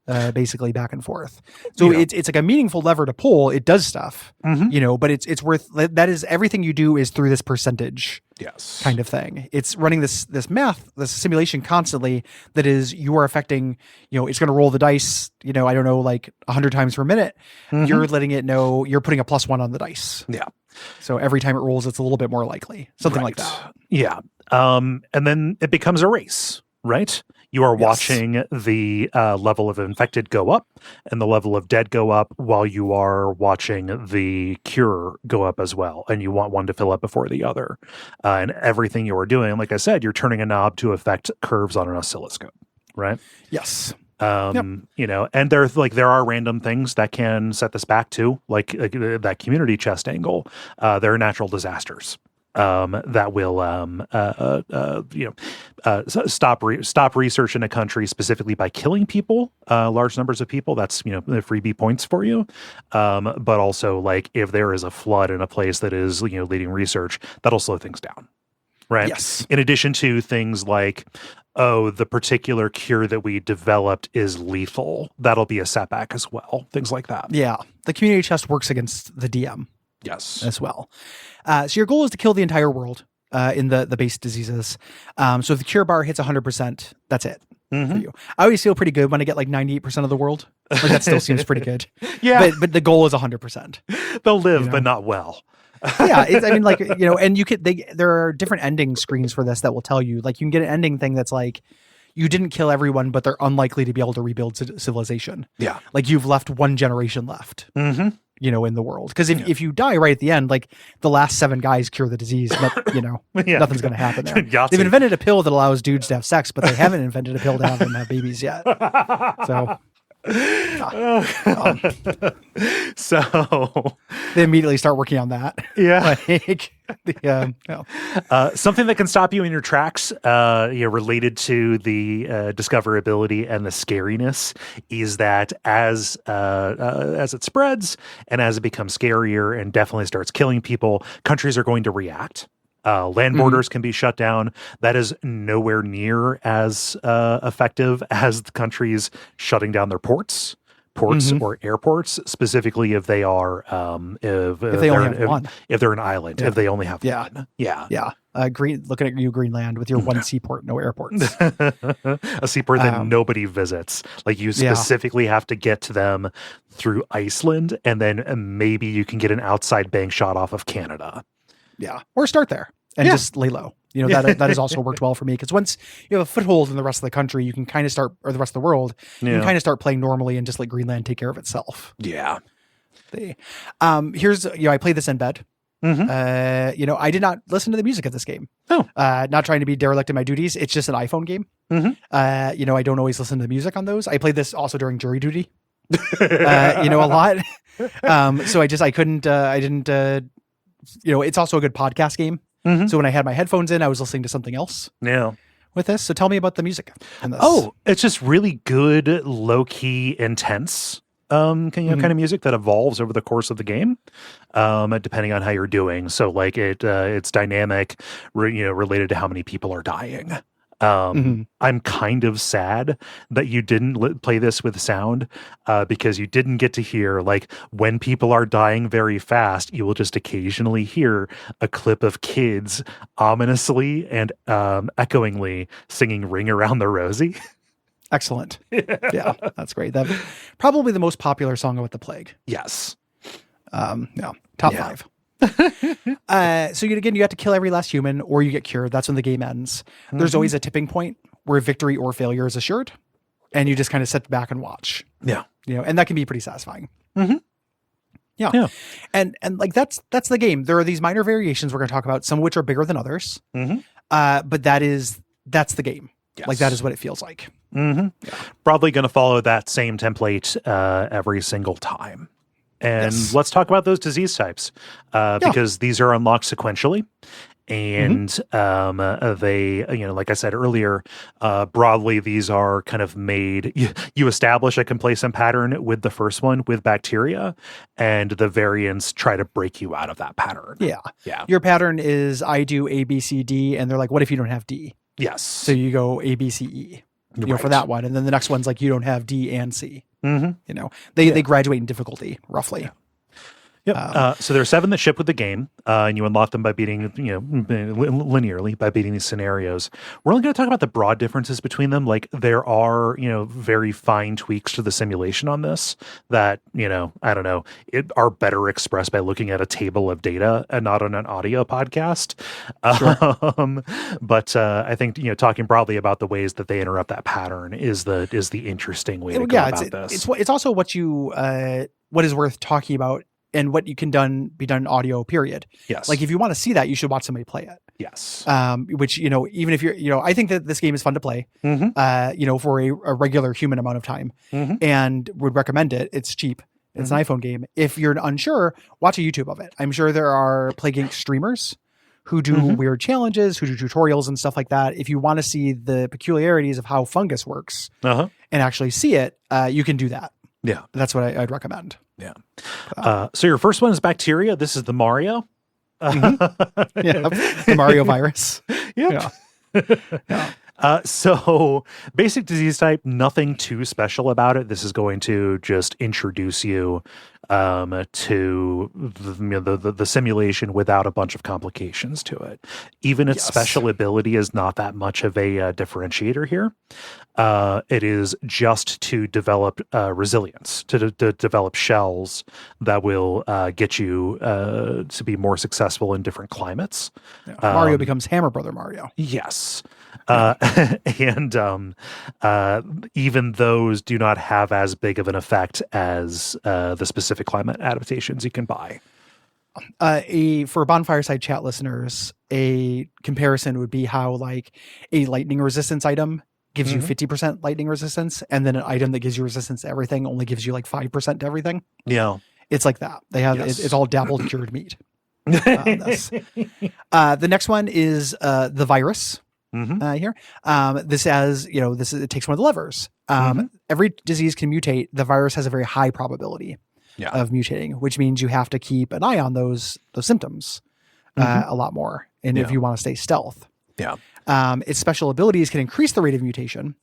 Basically back and forth. So it's like a meaningful lever to pull. It does stuff, but it's worth, that is everything you do is through this percentage kind of thing. It's running this math, this simulation constantly that is, you are affecting, it's going to roll the dice, I don't know, like 100 times per minute. You're letting it know you're putting a +1 on the dice. Yeah. So every time it rolls, it's a little bit more likely, something like that. Yeah. And then it becomes a race, right? You are watching the level of infected go up and the level of dead go up while you are watching the cure go up as well. And you want one to fill up before the other. And everything you are doing, like I said, you're turning a knob to affect curves on an oscilloscope, right? Yes. And there are random things that can set this back too, like that community chest angle. There are natural disasters. That will stop research in a country specifically by killing people, large numbers of people. That's the freebie points for you. But also like if there is a flood in a place that is leading research, that'll slow things down, right? Yes. In addition to things like, oh, the particular cure that we developed is lethal. That'll be a setback as well. Things like that. Yeah, the community chest works against the DM. Yes, as well. So your goal is to kill the entire world in the base diseases. So if the cure bar hits 100%, that's it for you. I always feel pretty good when I get like 98% of the world. Like that still seems pretty good. Yeah, but the goal is 100%. They'll live, but not well. Yeah, and you could. There are different ending screens for this that will tell you. Like you can get an ending thing that's like, you didn't kill everyone, but they're unlikely to be able to rebuild civilization. Yeah, like you've left one generation left. in the world. Because if you die right at the end, like the last 7 guys cure the disease, but nothing's going to happen there. They've invented a pill that allows dudes to have sex, but they haven't invented a pill to have them have babies yet. So. So they immediately start working on that. Yeah. Something that can stop you in your tracks, related to the discoverability and the scariness, is that as it spreads and as it becomes scarier and definitely starts killing people, countries are going to react. Land borders can be shut down. That is nowhere near as effective as the countries shutting down their ports or airports, specifically if they are if they only have one. If they're an island, if they only have one. Looking at you, Greenland, with your one seaport, no airports. A seaport that nobody visits. Like you specifically have to get to them through Iceland, and then maybe you can get an outside bank shot off of Canada. Yeah. Or start there and just lay low. That has also worked well for me, because once you have a foothold in the rest of the country, you can kind of start, or the rest of the world, you can kind of start playing normally and just let Greenland take care of itself. Yeah. Here's, I played this in bed. I did not listen to the music of this game. Not trying to be derelict in my duties. It's just an iPhone game. I don't always listen to the music on those. I played this also during jury duty, a lot. So I didn't, it's also a good podcast game. So when I had my headphones in, I was listening to something else. Yeah. With this. So tell me about the music in this. Oh, it's just really good, low key, intense, kind of music that evolves over the course of the game, depending on how you're doing. So like it's dynamic, related to how many people are dying. I'm kind of sad that you didn't play this with sound, because you didn't get to hear, like, when people are dying very fast, you will just occasionally hear a clip of kids ominously and echoingly singing Ring Around the Rosie. Excellent. Yeah, that's great. That's probably the most popular song about the plague. Yes. Top 5. So you have to kill every last human, or you get cured. That's when the game ends. There's always a tipping point where victory or failure is assured, and you just kind of sit back and watch. Yeah. And that can be pretty satisfying. Yeah. And like that's the game. There are these minor variations we're going to talk about, some of which are bigger than others. But that's the game. Yes. Like that is what it feels like. Probably going to follow that same template every single time. And let's talk about those disease types, because these are unlocked sequentially. And they, like I said earlier, broadly, these are kind of made, you establish a complacent pattern with the first one with bacteria, and the variants try to break you out of that pattern. Yeah. Your pattern is I do A, B, C, D, and they're like, what if you don't have D? Yes. So you go A, B, C, E. For that one. And then the next one's like, you don't have D and C. They graduate in difficulty, roughly. Yep. So there are 7 that ship with the game, and you unlock them by beating, linearly by beating these scenarios. We're only going to talk about the broad differences between them. Like there are, very fine tweaks to the simulation on this that, I don't know, are better expressed by looking at a table of data and not on an audio podcast. Sure. But I think, talking broadly about the ways that they interrupt that pattern is the interesting way to go about this. It's also what is worth talking about, and what you can be done in audio, period. Yes. Like if you want to see that, you should watch somebody play it. Yes. Even if you're, I think that this game is fun to play, for a regular human amount of time, and would recommend it. It's cheap. It's an iPhone game. If you're unsure, watch a YouTube of it. I'm sure there are Plague Inc. streamers who do weird challenges, who do tutorials and stuff like that. If you want to see the peculiarities of how fungus works and actually see it, you can do that. Yeah. That's what I'd recommend. Yeah. So your first one is bacteria. This is the Mario. The Mario virus. Yep. Yeah. So basic disease type, nothing too special about it. This is going to just introduce you to the simulation without a bunch of complications to it. Even its special ability is not that much of a differentiator here. It is just to develop resilience, to develop shells that will get you to be more successful in different climates. Mario becomes Hammer Brother Mario. Yes. Even those do not have as big of an effect as the specific climate adaptations you can buy. For bonfire side chat listeners, a comparison would be how like a lightning resistance item gives you 50% lightning resistance, and then an item that gives you resistance to everything only gives you like 5% to everything. Yeah. It's like that. They have it's all dappled cured meat. The next one is the virus. Here, this has it takes one of the levers. Every disease can mutate. The virus has a very high probability of mutating, which means you have to keep an eye on those symptoms a lot more, and if you want to stay stealth. Its special abilities can increase the rate of mutation,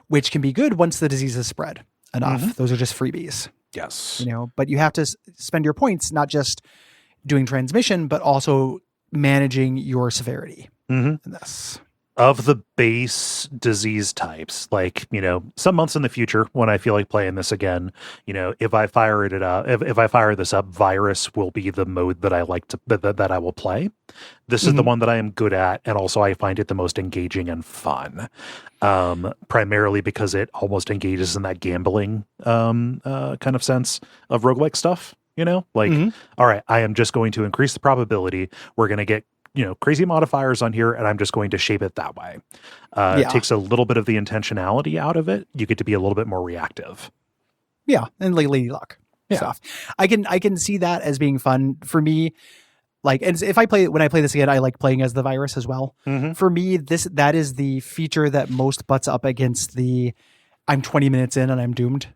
which can be good once the disease is spread enough. Those are just freebies. Yes. But you have to spend your points not just doing transmission, but also managing your severity in this. Of the base disease types, like, some months in the future when I feel like playing this again, if I fire it up, if I fire this up, virus will be the mode that I like to, that I will play. This is the one that I am good at. And also I find it the most engaging and fun, primarily because it almost engages in that gambling kind of sense of roguelike stuff, all right, I am just going to increase the probability. We're going to get crazy modifiers on here, and I'm just going to shape it that way. It takes a little bit of the intentionality out of it. You get to be a little bit more reactive. Yeah, and like Lady Luck stuff. I can see that as being fun for me. Like, and when I play this again, I like playing as the virus as well. For me, that is the feature that most butts up against the I'm 20 minutes in and I'm doomed.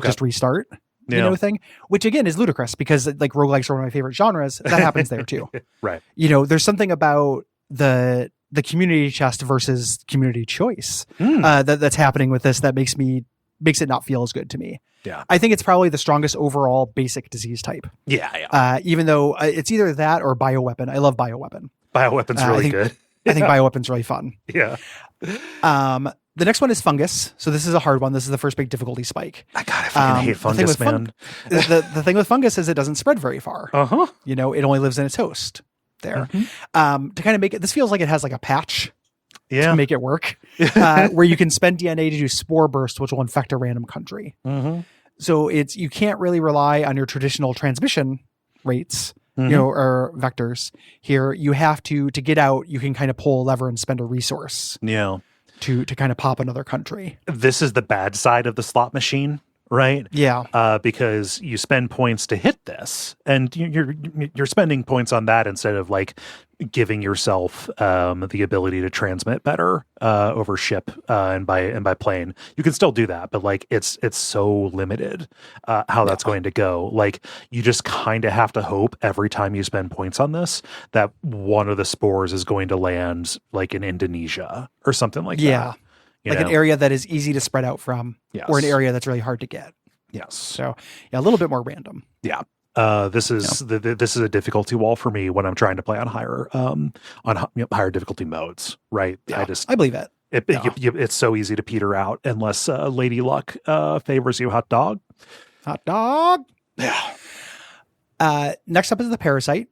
Just restart. Thing, which again is ludicrous because like roguelikes are one of my favorite genres. That happens there too. Right. There's something about the community chest versus community choice that's happening with this that makes it not feel as good to me. Yeah. I think it's probably the strongest overall basic disease type. Yeah. Even though it's either that or bioweapon. I love bioweapon. Bioweapon's really good. I think bioweapon's really fun. Yeah. The next one is fungus. So this is a hard one. This is the first big difficulty spike. I fucking hate fungus, man. The thing with fungus is it doesn't spread very far. It only lives in its host there. To kind of make it, this feels like it has like a patch to make it work, where you can spend DNA to do spore burst, which will infect a random country. So you can't really rely on your traditional transmission rates, or vectors here. You have to get out, you can kind of pull a lever and spend a resource. Yeah. To kind of pop another country. This is the bad side of the slot machine, right? Yeah. Because you spend points to hit this, and you're spending points on that instead of like giving yourself the ability to transmit better over ship and by plane. You can still do that, but like it's so limited how that's going to go. Like you just kind of have to hope every time you spend points on this that one of the spores is going to land like in Indonesia or something like that. Like an area that is easy to spread out from, or an area that's really hard to get. Yes. So a little bit more random. Yeah. This is a difficulty wall for me when I'm trying to play on higher higher difficulty modes, right? Yeah, I believe it. It's so easy to peter out unless Lady Luck favors you. Hot dog. Yeah. Next up is the parasite.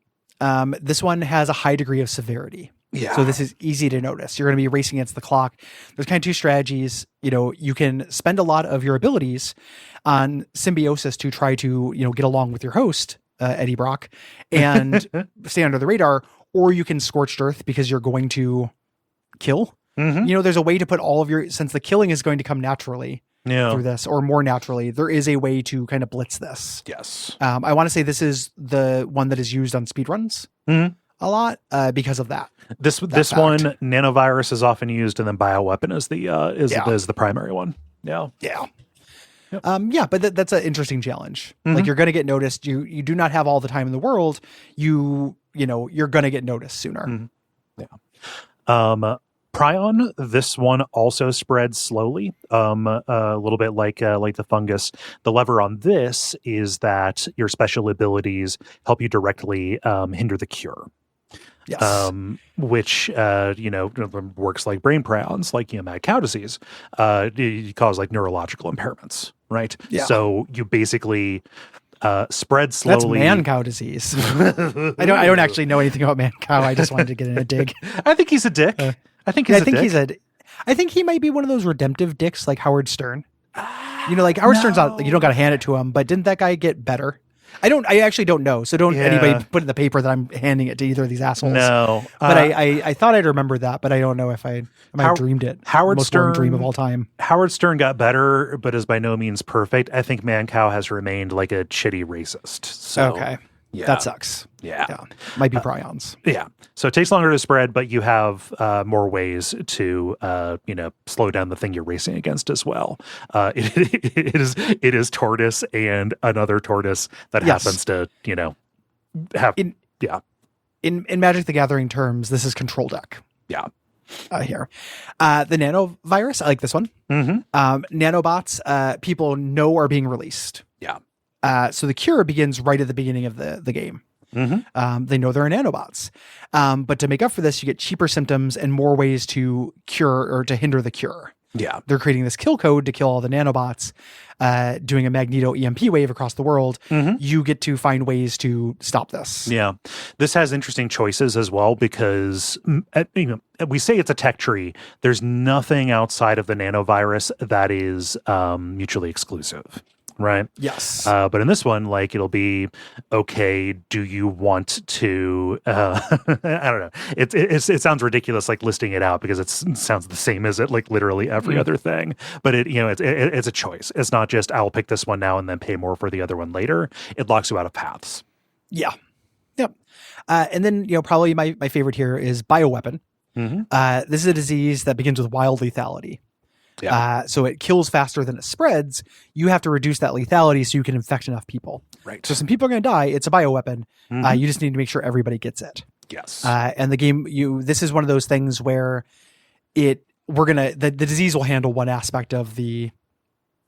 This one has a high degree of severity. Yeah. So this is easy to notice. You're going to be racing against the clock. There's kind of two strategies. You can spend a lot of your abilities on symbiosis to try to, get along with your host, Eddie Brock, and stay under the radar, or you can scorched earth because you're going to kill. There's a way to put all of since the killing is going to come naturally through this, or more naturally, there is a way to kind of blitz this. Yes. I want to say this is the one that is used on speedruns. A lot because of that. This one, nanovirus is often used, and then bioweapon is the primary one. Yeah. But that's an interesting challenge. Like you're going to get noticed. You do not have all the time in the world. You're going to get noticed sooner. Prion, this one also spreads slowly, a little bit like the fungus. The lever on this is that your special abilities help you directly hinder the cure. Yes. Which works like brain prions, like mad cow disease. You cause like neurological impairments, right? Yeah. So you basically spread slowly. That's man cow disease. I don't actually know anything about man cow. I just wanted to get in a dig. I think he's a dick. I think I think he might be one of those redemptive dicks like Howard Stern. Like Howard Stern's not, you don't got to hand it to him, but didn't that guy get better? I actually don't know. So don't anybody put in the paper that I'm handing it to either of these assholes. No. But I thought I'd remember that, but I don't know if I dreamed it. Howard Most Stern dream of all time. Howard Stern got better, but is by no means perfect. I think Mancow has remained like a shitty racist. So, okay. Yeah. That sucks. Yeah. Might be prions. Yeah. So it takes longer to spread, but you have more ways to, slow down the thing you're racing against as well. It is tortoise and another tortoise that happens to, have. In Magic the Gathering terms, this is control deck. Yeah. Here. The nanovirus, I like this one. Nanobots, people know are being released. Yeah. So the cure begins right at the beginning of the game. They know there are nanobots. But to make up for this, you get cheaper symptoms and more ways to cure or to hinder the cure. Yeah. They're creating this kill code to kill all the nanobots, doing a magneto EMP wave across the world. You get to find ways to stop this. Yeah. This has interesting choices as well because, we say it's a tech tree. There's nothing outside of the nanovirus that is mutually exclusive. Right. Yes. But in this one, like it'll be okay. Do you want to? I don't know. It sounds ridiculous, like listing it out because it sounds the same as it like literally every other thing. But it's a choice. It's not just I'll pick this one now and then pay more for the other one later. It locks you out of paths. Yeah. Yep. And then probably my favorite here is bioweapon. This is a disease that begins with wild lethality. Yeah. So it kills faster than it spreads. You have to reduce that lethality so you can infect enough people. Right. So some people are going to die. It's a bioweapon. You just need to make sure everybody gets it. Yes. And the game, this is one of those things where the disease will handle one aspect of the,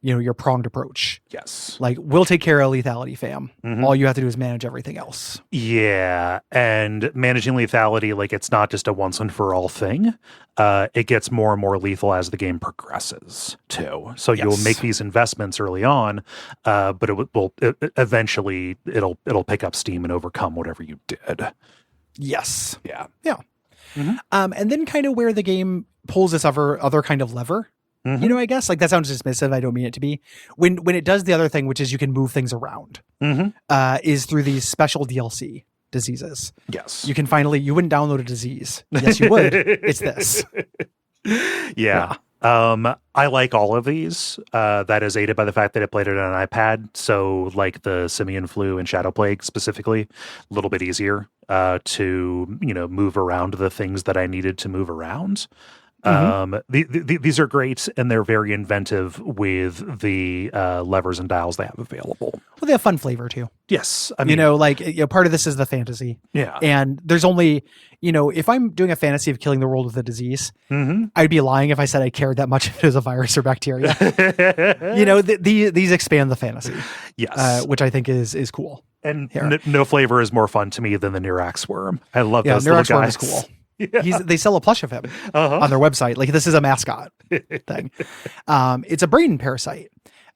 your pronged approach. Yes. Like we'll take care of lethality, fam. All you have to do is manage everything else. Yeah. And managing lethality, like it's not just a once and for all thing. It gets more and more lethal as the game progresses too. So you'll make these investments early on, but eventually it'll pick up steam and overcome whatever you did. Yes. Yeah. Yeah. And then kind of where the game pulls this other kind of lever. I guess like that sounds dismissive. I don't mean it to be. When it does the other thing, which is you can move things around, is through these special DLC diseases. Yes. You wouldn't download a disease. Yes, you would. It's this. Yeah. I like all of these. That is aided by the fact that I played it on an iPad. So like the simian flu and shadow plague specifically, a little bit easier to, move around the things that I needed to move around. These are great and they're very inventive with the levers and dials they have available. Well, they have fun flavor too. Yes. I mean, part of this is the fantasy. Yeah. And there's only, if I'm doing a fantasy of killing the world with a disease, I'd be lying if I said I cared that much if it was a virus or bacteria. These expand the fantasy. Yes. Which I think is cool. And no flavor is more fun to me than the Nirax worm. I love those Nirax little worm guys. is cool. Yeah. They sell a plush of him on their website. Like this is a mascot thing. It's a brain parasite.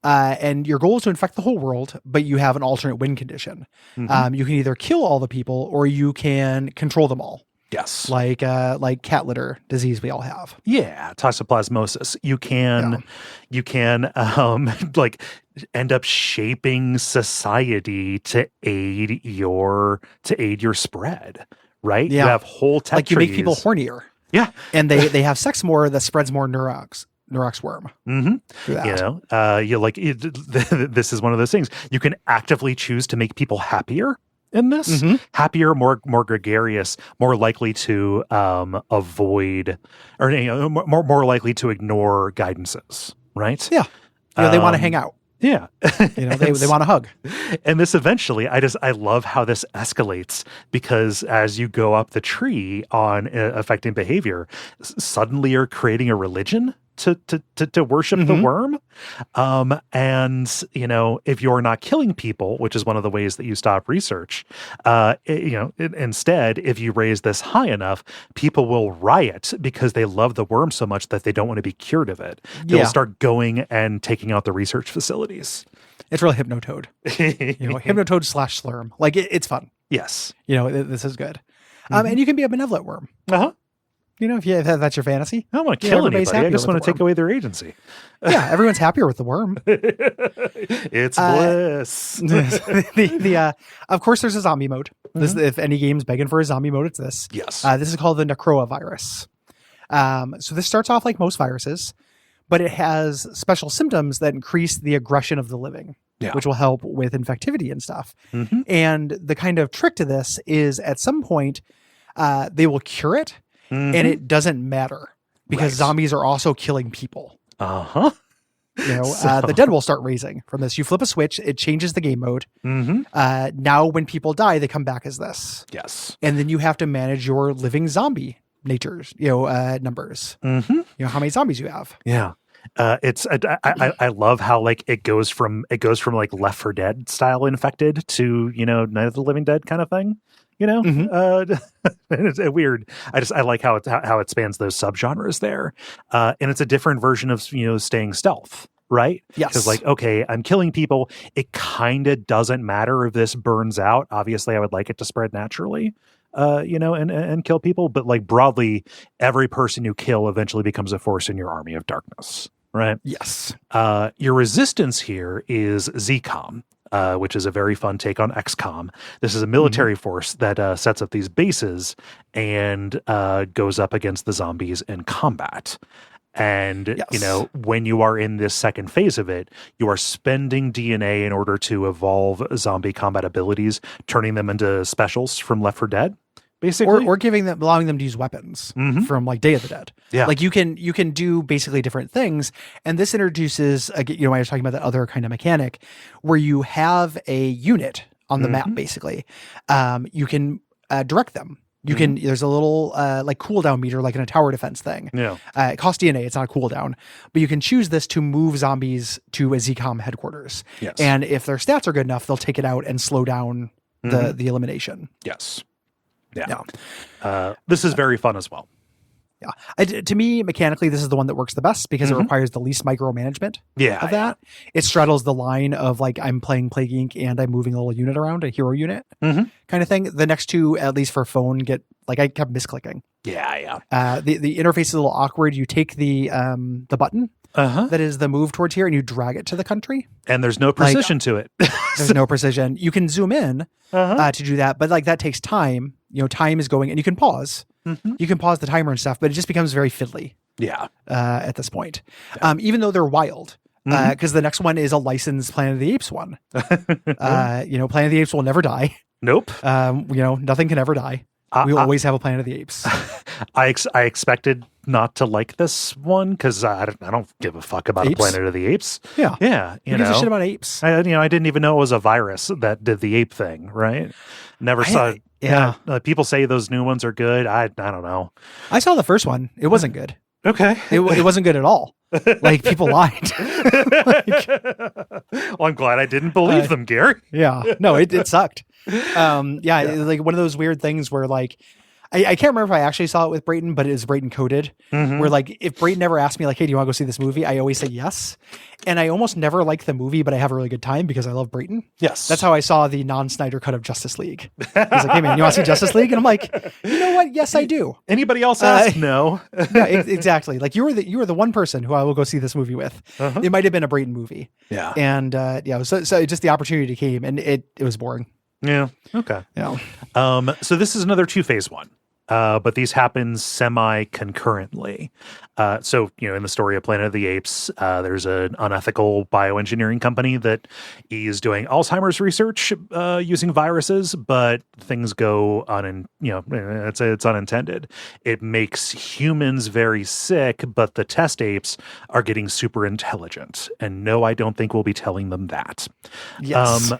And your goal is to infect the whole world, but you have an alternate win condition. You can either kill all the people or you can control them all. Yes. Like cat litter disease we all have. Yeah. Toxoplasmosis. You can like end up shaping society to aid your spread. Right? Yeah. You have whole tech like you make trees. people hornier. Yeah. And they have sex more that spreads more Nirax worm. Through that. This is one of those things. You can actively choose to make people happier in this. Happier, more gregarious, more likely to avoid or more likely to ignore guidances. Right? Yeah. They want to hang out. Yeah. They want to hug. And this eventually, I love how this escalates because as you go up the tree on affecting behavior, suddenly you're creating a religion to worship the worm. And, if you're not killing people, which is one of the ways that you stop research, instead, if you raise this high enough, people will riot because they love the worm so much that they don't want to be cured of it. They'll start going and taking out the research facilities. It's really Hypnotoad. Hypnotoad / Slurm. Like it's fun. Yes. This is good. And you can be a benevolent worm. if that's your fantasy. I don't want to kill everybody's anybody. I happier just with want the to take worm. away their agency. Yeah, everyone's happier with the worm. It's bliss. Of course, there's a zombie mode. This, if any game's begging for a zombie mode, it's this. Yes. This is called the Necroa virus. So this starts off like most viruses, but it has special symptoms that increase the aggression of the living, which will help with infectivity and stuff. And the kind of trick to this is at some point, they will cure it, and it doesn't matter because zombies are also killing people. The dead will start raising from this. You flip a switch, it changes the game mode. Now when people die, they come back as this. Yes. And then you have to manage your living zombie natures, numbers. How many zombies you have. Yeah. I love how like it goes from like Left 4 Dead style infected to, Night of the Living Dead kind of thing. It's weird. I like how it spans those subgenres there. And it's a different version of, staying stealth, right? Yes. Because like, okay, I'm killing people. It kind of doesn't matter if this burns out. Obviously, I would like it to spread naturally, and kill people. But like broadly, every person you kill eventually becomes a force in your army of darkness, right? Yes. Your resistance here is ZCOM. Which is a very fun take on XCOM. This is a military force that sets up these bases and goes up against the zombies in combat. And, when you are in this second phase of it, you are spending DNA in order to evolve zombie combat abilities, turning them into specials from Left 4 Dead. Basically, or allowing them to use weapons from like Day of the Dead. Yeah, like you can do basically different things, and this introduces I was talking about that other kind of mechanic where you have a unit on the map. Basically, you can direct them. You can. There's a little like cooldown meter, like in a tower defense thing. Yeah, it costs DNA. It's not a cooldown, but you can choose this to move zombies to a ZCOM headquarters. Yes, and if their stats are good enough, they'll take it out and slow down the elimination. Yes. Yeah. This is very fun as well. Yeah. To me, mechanically, this is the one that works the best because it requires the least micromanagement of that. It straddles the line of like, I'm playing Plague Inc. and I'm moving a little unit around, a hero unit kind of thing. The next two, at least for phone, I kept misclicking. Yeah. The interface is a little awkward. You take the button that is the move towards here and you drag it to the country. And there's no precision to it. There's no precision. You can zoom in to do that, but like that takes time. Time is going and you can pause. You can pause the timer and stuff, but it just becomes very fiddly. Yeah. At this point, even though they're wild, because the next one is a licensed Planet of the Apes one. Planet of the Apes will never die. Nope. Nothing can ever die. We always have a Planet of the Apes. I expected not to like this one because I don't give a fuck about a Planet of the Apes. Yeah. You gives a shit about apes? I didn't even know it was a virus that did the ape thing. Right. Never saw it. Yeah. People say those new ones are good. I don't know. I saw the first one. It wasn't good. Okay. It wasn't good at all. Like people lied. Well, I'm glad I didn't believe them, Gary. Yeah. No, it sucked. Like one of those weird things where like, I can't remember if I actually saw it with Brayton, but it is Brayton coded. Where like, if Brayton ever asked me like, hey, do you want to go see this movie? I always say yes. And I almost never like the movie, but I have a really good time because I love Brayton. Yes. That's how I saw the non-Snyder cut of Justice League. He's like, hey man, you want to see Justice League? And I'm like, you know what? Yes, I do. Anybody else ask? No. Yeah, exactly. Like you were the one person who I will go see this movie with. It might have been a Brayton movie. Yeah. And so just the opportunity came and it was boring. Yeah. Okay. Yeah. So this is another 2-phase one. But these happen semi-concurrently. So, in the story of Planet of the Apes, there's an unethical bioengineering company that is doing Alzheimer's research using viruses, but things go it's unintended. It makes humans very sick, but the test apes are getting super intelligent. And no, I don't think we'll be telling them that. Yes.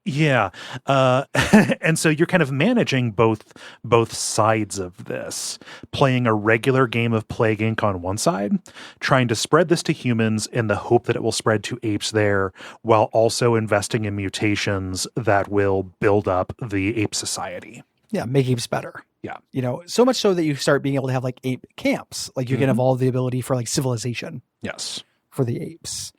Yeah. And so you're kind of managing both sides of this, playing a regular game of Plague Inc. on one side, trying to spread this to humans in the hope that it will spread to apes there, while also investing in mutations that will build up the ape society. Yeah, make apes better. Yeah. So much so that you start being able to have like ape camps. Like you can evolve the ability for like civilization. Yes. For the apes.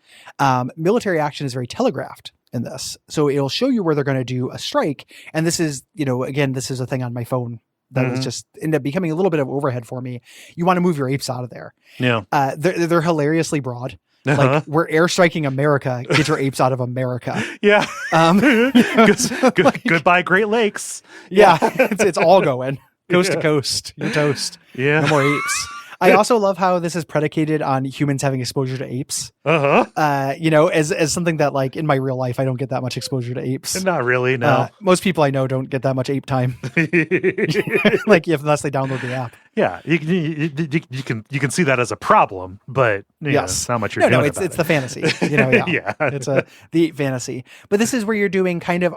Military action is very telegraphed in this. So it'll show you where they're going to do a strike. And this is, again, this is a thing on my phone that was just ended up becoming a little bit of overhead for me. You want to move your apes out of there. Yeah. They're hilariously broad. Like, we're airstriking America. Get your apes out of America. Yeah. Like, Goodbye, Great Lakes. Yeah, it's all going coast to coast. You're toast. Yeah. No more apes. I also love how this is predicated on humans having exposure to apes. As something that, like, in my real life, I don't get that much exposure to apes. Not really, no. Most people I know don't get that much ape time. Like, unless they download the app. Yeah, you can see that as a problem, but yes, not much you're doing. It's the fantasy. Yeah. It's the ape fantasy. But this is where you're doing kind of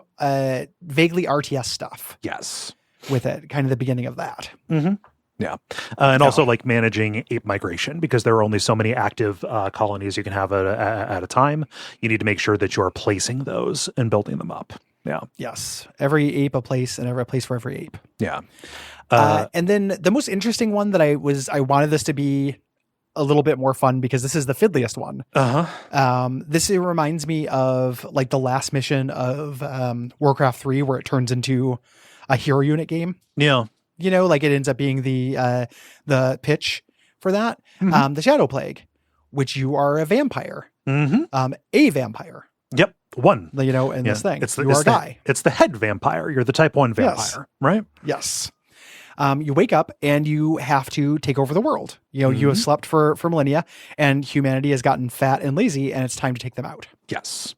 vaguely RTS stuff. Yes, with it, kind of the beginning of that. Mm-hmm. Yeah. And also like managing ape migration, because there are only so many active colonies you can have at a time. You need to make sure that you're placing those and building them up. Yeah. Yes. Every ape a place, and every place for every ape. Yeah. And then the most interesting one that I wanted this to be a little bit more fun, because this is the fiddliest one. This reminds me of like the last mission of Warcraft 3, where it turns into a hero unit game. Yeah. Like it ends up being the pitch for that. The Shadow Plague, which you are a vampire. A vampire. Yep. One. In this thing. It's you are a guy. It's the head vampire. You're the type 1 vampire, right? Yes. You wake up and you have to take over the world. You have slept for millennia, and humanity has gotten fat and lazy, and it's time to take them out. Yes.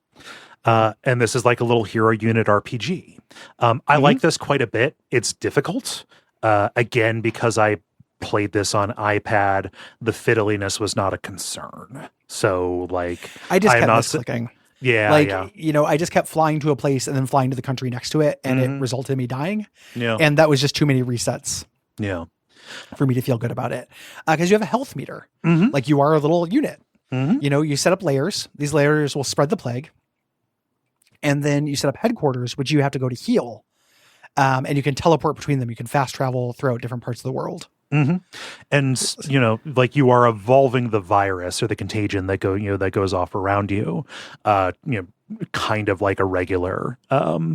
And this is like a little hero unit RPG. I like this quite a bit. It's difficult. Again, because I played this on iPad, the fiddliness was not a concern. So, like, I just kept misclicking. Yeah, I just kept flying to a place and then flying to the country next to it, and it resulted in me dying. Yeah, and that was just too many resets. Yeah, for me to feel good about it, because you have a health meter. Like, you are a little unit. You set up layers. These layers will spread the plague, and then you set up headquarters, which you have to go to heal. And you can teleport between them. You can fast travel throughout different parts of the world. And, like, you are evolving the virus or the contagion that goes off around you, kind of like a regular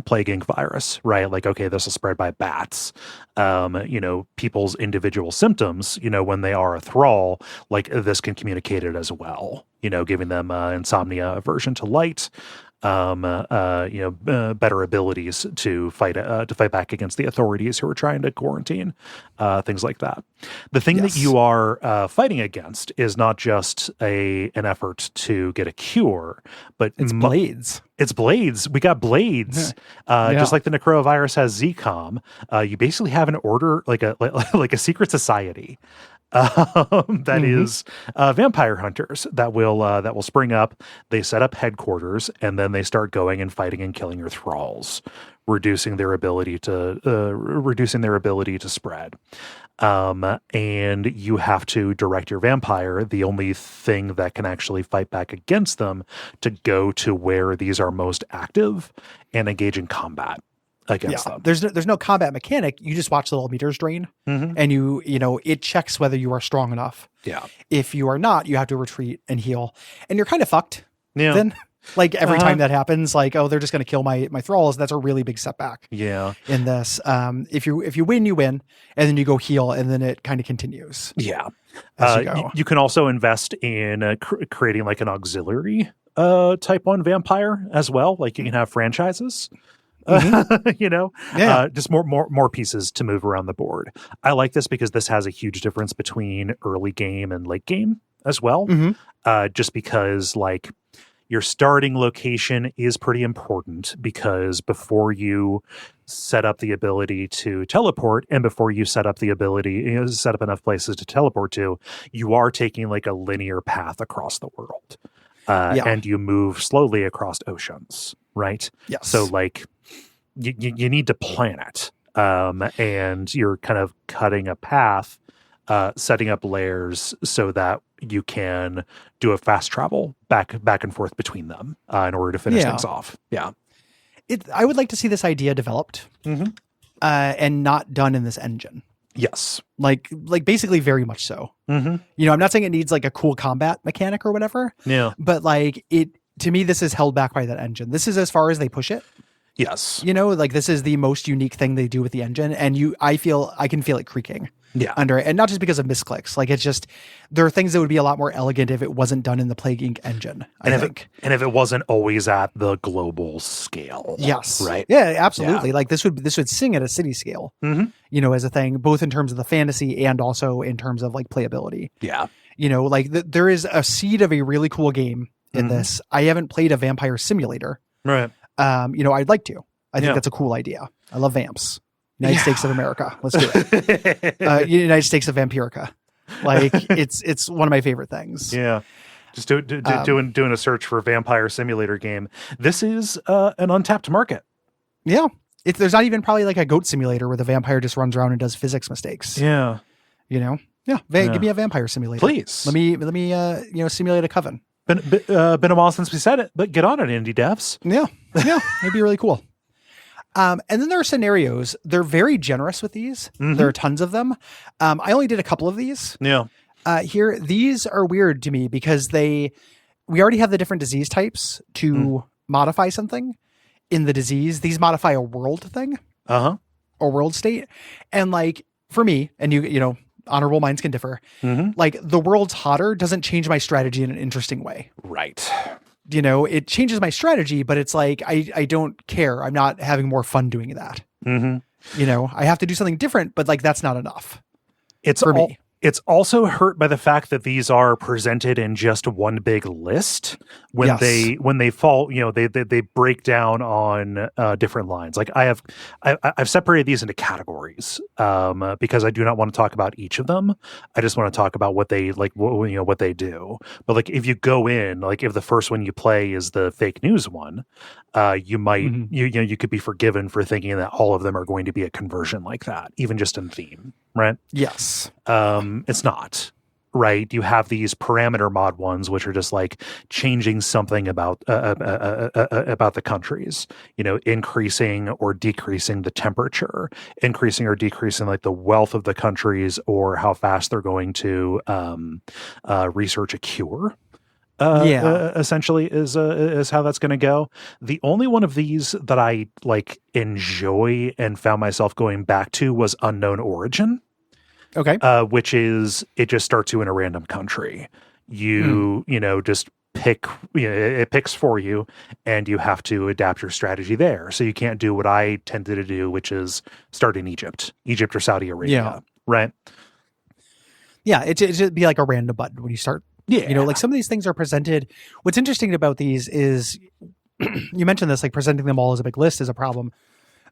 plague virus, right? Like, okay, this will spread by bats. People's individual symptoms, when they are a thrall, like, this can communicate it as well, giving them insomnia, aversion to light, better abilities to fight back against the authorities who are trying to quarantine, things like that. The thing that you are fighting against is not just an effort to get a cure, but it's blades. It's blades. We got blades. Just like the Necrovirus has ZCOM. You basically have an order, like a secret society. That is vampire hunters that will spring up. They set up headquarters, and then they start going and fighting and killing your thralls, reducing their ability to spread. And you have to direct your vampire, the only thing that can actually fight back against them, to go to where these are most active and engage in combat against them. There's no combat mechanic. You just watch the little meters drain, and it checks whether you are strong enough. Yeah. If you are not, you have to retreat and heal, and you're kind of fucked. Yeah. Then, like, every time that happens, like, oh, they're just going to kill my thralls. That's a really big setback. Yeah. In this, if you win, you win, and then you go heal, and then it kind of continues. Yeah. You you can also invest in creating like an auxiliary type 1 vampire as well. Like, you can have franchises. Just more pieces to move around the board. I like this because this has a huge difference between early game and late game as well. Just because, like, your starting location is pretty important, because before you set up the ability to teleport, and before you set up the ability, set up enough places to teleport to, you are taking like a linear path across the world. And you move slowly across oceans, right? Yes. So, like, you need to plan it, and you're kind of cutting a path, setting up layers so that you can do a fast travel back and forth between them in order to finish things off. Yeah. I would like to see this idea developed and not done in this engine. Yes. Like basically very much so. I'm not saying it needs like a cool combat mechanic or whatever. Yeah. But like to me, this is held back by that engine. This is as far as they push it. Yes. You know, like this is the most unique thing they do with the engine, and I can feel it creaking. Yeah. Under it, and not just because of misclicks. Like it's just there are things that would be a lot more elegant if it wasn't done in the Plague Inc. engine. I think, and if it wasn't always at the global scale. Yes. Right. Yeah. Absolutely. Yeah. Like this would sing at a city scale. Mm-hmm. You know, as a thing, both in terms of the fantasy and also in terms of like playability. Yeah. You know, like there is a seed of a really cool game in this. I haven't played a vampire simulator. Right. You know, I'd like to. I think that's a cool idea. I love vamps. United States of America. Let's do it. United States of Vampirica. Like it's one of my favorite things. Yeah. Just doing a search for vampire simulator game. This is an untapped market. Yeah. There's not even probably like a goat simulator where the vampire just runs around and does physics mistakes. Yeah. You know? Yeah. Give me a vampire simulator. Please. Let me simulate a coven. Been a while since we said it, but get on it, indie devs. Yeah. Yeah. It'd be really cool. And then there are scenarios. They're very generous with these. Mm-hmm. There are tons of them. I only did a couple of these. Yeah. Here, these are weird to me because we already have the different disease types to modify something in the disease. These modify a world thing. Uh-huh. Or world state. And like for me, and you know, honorable minds can differ. Mm-hmm. Like the world's hotter doesn't change my strategy in an interesting way. Right. You know, it changes my strategy, but it's like, I don't care. I'm not having more fun doing that. Mm-hmm. You know, I have to do something different, but like, that's not enough. It's for me. It's also hurt by the fact that these are presented in just one big list when they fall, you know, they break down on different lines. Like I've separated these into categories because I do not want to talk about each of them. I just want to talk about what they like, what they do. But like if you go in, like if the first one you play is the fake news one, you might you could be forgiven for thinking that all of them are going to be a conversion like that, even just in theme, right? Yes. It's not, right? You have these parameter mod ones, which are just like changing something about the countries, you know, increasing or decreasing the temperature, increasing or decreasing like the wealth of the countries or how fast they're going to research a cure. Essentially is how that's going to go. The only one of these that I like enjoy and found myself going back to was Unknown Origin. Okay. Which is, it just starts you in a random country. You know, just pick, it picks for you and you have to adapt your strategy there. So you can't do what I tended to do, which is start in Egypt or Saudi Arabia. Right. Yeah. It'd be like a random button when you start. Yeah. You know, like some of these things are presented. What's interesting about these is you mentioned this, like presenting them all as a big list is a problem.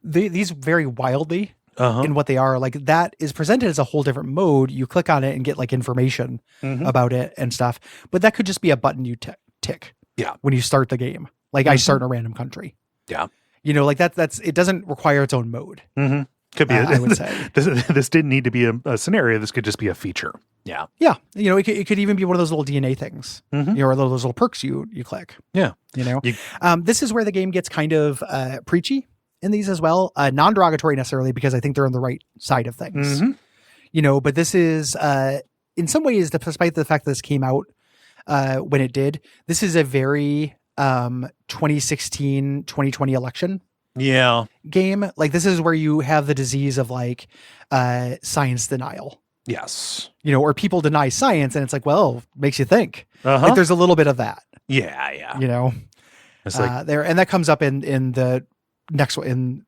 These vary wildly. In what they are. Like that is presented as a whole different mode. You click on it and get like information about it and stuff. But that could just be a button you tick. Yeah. When you start the game. Like I start in a random country. Yeah. You know, like that's it doesn't require its own mode. Mm-hmm. Could be. I would say this didn't need to be a scenario. This could just be a feature. Yeah. Yeah. You know, it could even be one of those little DNA things. You know, or those little perks you click. Yeah. You know, this is where the game gets kind of preachy. In these as well, non-derogatory necessarily because I think they're on the right side of things, you know, but this is, in some ways, despite the fact that this came out when it did, this is a very 2016, 2020 election game. Like this is where you have the disease of like science denial. Yes. You know, or people deny science and it's like, well, makes you think. Like there's a little bit of that. Yeah. Yeah. You know, it's like there, and that comes up in the next one, in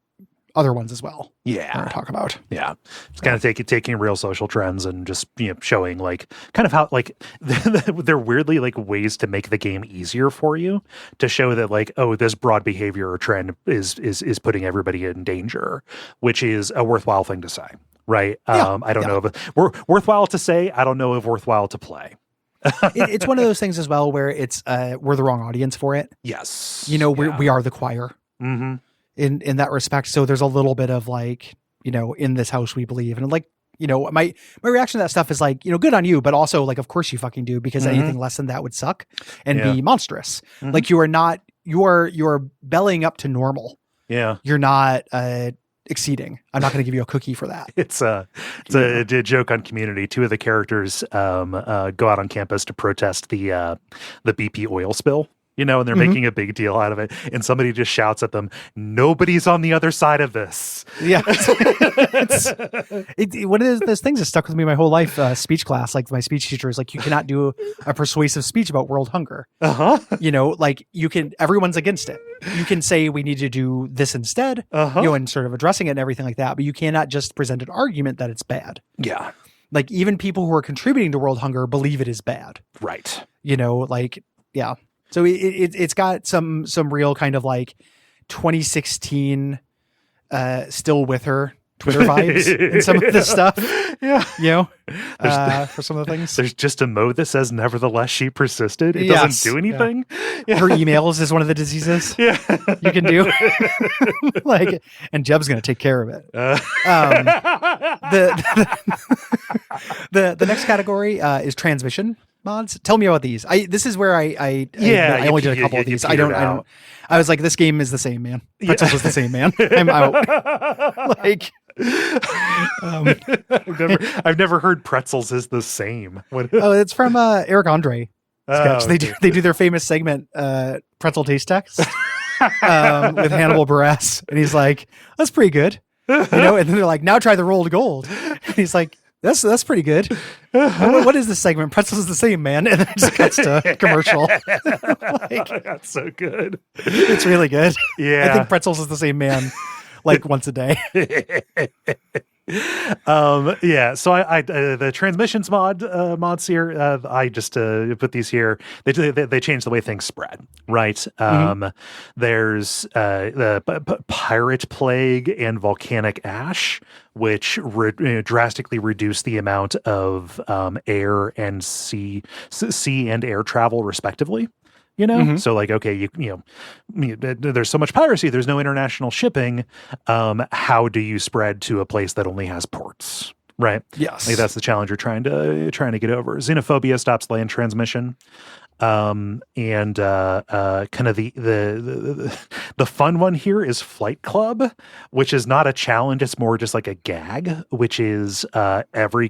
other ones as well. Yeah. We're talk about. Yeah. It's kind of taking real social trends and just, you know, showing like kind of how like they're weirdly like ways to make the game easier for you to show that like, oh, this broad behavior or trend is putting everybody in danger, which is a worthwhile thing to say. Right. I don't know if we're worthwhile to say. I don't know if worthwhile to play. It's one of those things as well where it's we're the wrong audience for it. Yes. You know, we are the choir. Mm-hmm. In that respect. So there's a little bit of like, you know, in this house we believe. And like, you know, my reaction to that stuff is like, you know, good on you, but also like, of course you fucking do, because anything less than that would suck and be monstrous. Like you are bellying up to normal. Yeah. You're not exceeding. I'm not going to give you a cookie for that. It's a joke on Community. Two of the characters go out on campus to protest the BP oil spill. and they're making a big deal out of it, and somebody just shouts at them, "Nobody's on the other side of this." Yeah. One of those things that stuck with me my whole life, speech class, like my speech teacher is like, you cannot do a persuasive speech about world hunger. Like everyone's against it. You can say we need to do this instead, and sort of addressing it and everything like that, but you cannot just present an argument that it's bad. Yeah. Like even people who are contributing to world hunger believe it is bad. Right. Yeah. So it's got some real kind of like 2016 still with her Twitter vibes in some of this stuff. Yeah. For some of the things. There's just a mode that says, nevertheless, she persisted. It doesn't do anything. Yeah. Her emails is one of the diseases you can do. And Jeb's going to take care of it. The next category is transmission mods. Tell me about these. This is where I only did a couple of these. I was like, this game is the same, man. Pretzels is the same, man. I'm out. I've never heard Pretzels is the same. It's from Eric Andre sketch. They do their famous segment, Pretzel Taste Test, with Hannibal Buress, and he's like, "That's pretty good," and then they're like, "Now try the rolled gold," and he's like, That's pretty good. What is this segment? Pretzels is the same, man. And then it just cuts to commercial. That's so good. It's really good. Yeah. I think Pretzels is the same man once a day. So I the transmissions mods here, I just put these here. They change the way things spread, right? There's the pirate plague and volcanic ash, which drastically reduce the amount of air and sea and air travel respectively. So okay, there's so much piracy, there's no international shipping. How do you spread to a place that only has ports? Right. Yes. That's the challenge you're trying to get over. Xenophobia stops land transmission. And kind of the fun one here is Flight Club, which is not a challenge. It's more just like a gag, which is every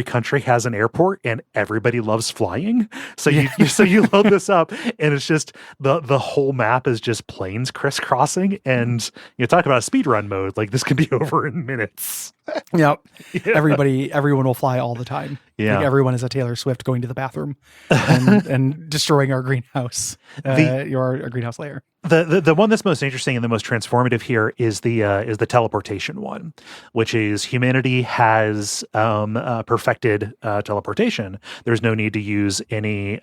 country has an airport and everybody loves flying. So you load this up and it's just the whole map is just planes crisscrossing, and you talk about a speed run mode. Like this can be over in minutes. Yep. Yeah. Everyone will fly all the time. Yeah. Like everyone is a Taylor Swift going to the bathroom and destroying our greenhouse, our greenhouse layer. The one that's most interesting and the most transformative here is the teleportation one, which is humanity has perfected teleportation. There's no need to use any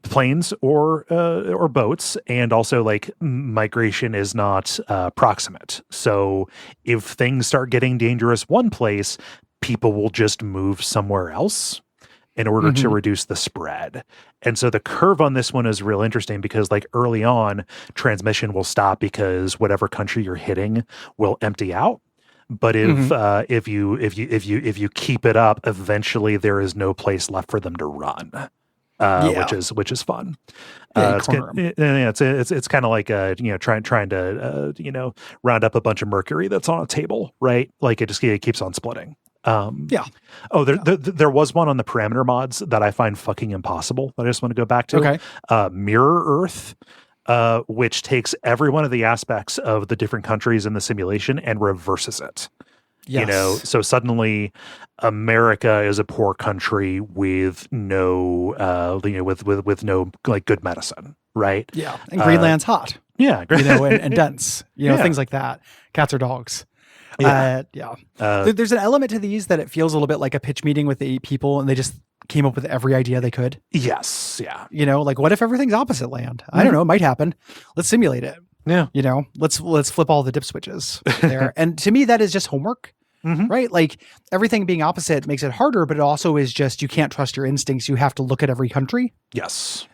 planes or boats, and also like migration is not proximate. So if things start getting dangerous one place, people will just move somewhere else in order to reduce the spread. And so the curve on this one is real interesting because like early on, transmission will stop because whatever country you're hitting will empty out. But if you keep it up, eventually there is no place left for them to run. Which is fun. It's kind of like trying to round up a bunch of mercury that's on a table, right? Like it keeps on splitting. There was one on the parameter mods that I find fucking impossible that I just want to go back to. Okay. Mirror Earth, which takes every one of the aspects of the different countries in the simulation and reverses it. Yes. So suddenly America is a poor country with no, with no like good medicine, right? Yeah, and Greenland's hot. Yeah, and dense. Things like that. Cats or dogs. There's an element to these that it feels a little bit like a pitch meeting with 8 people, and they just came up with every idea they could. Yes. Yeah. Like what if everything's opposite land? I don't know. It might happen. Let's simulate it. Yeah. Let's flip all the dip switches there. And to me, that is just homework, right? Like everything being opposite makes it harder, but it also is just, you can't trust your instincts. You have to look at every country. Yes.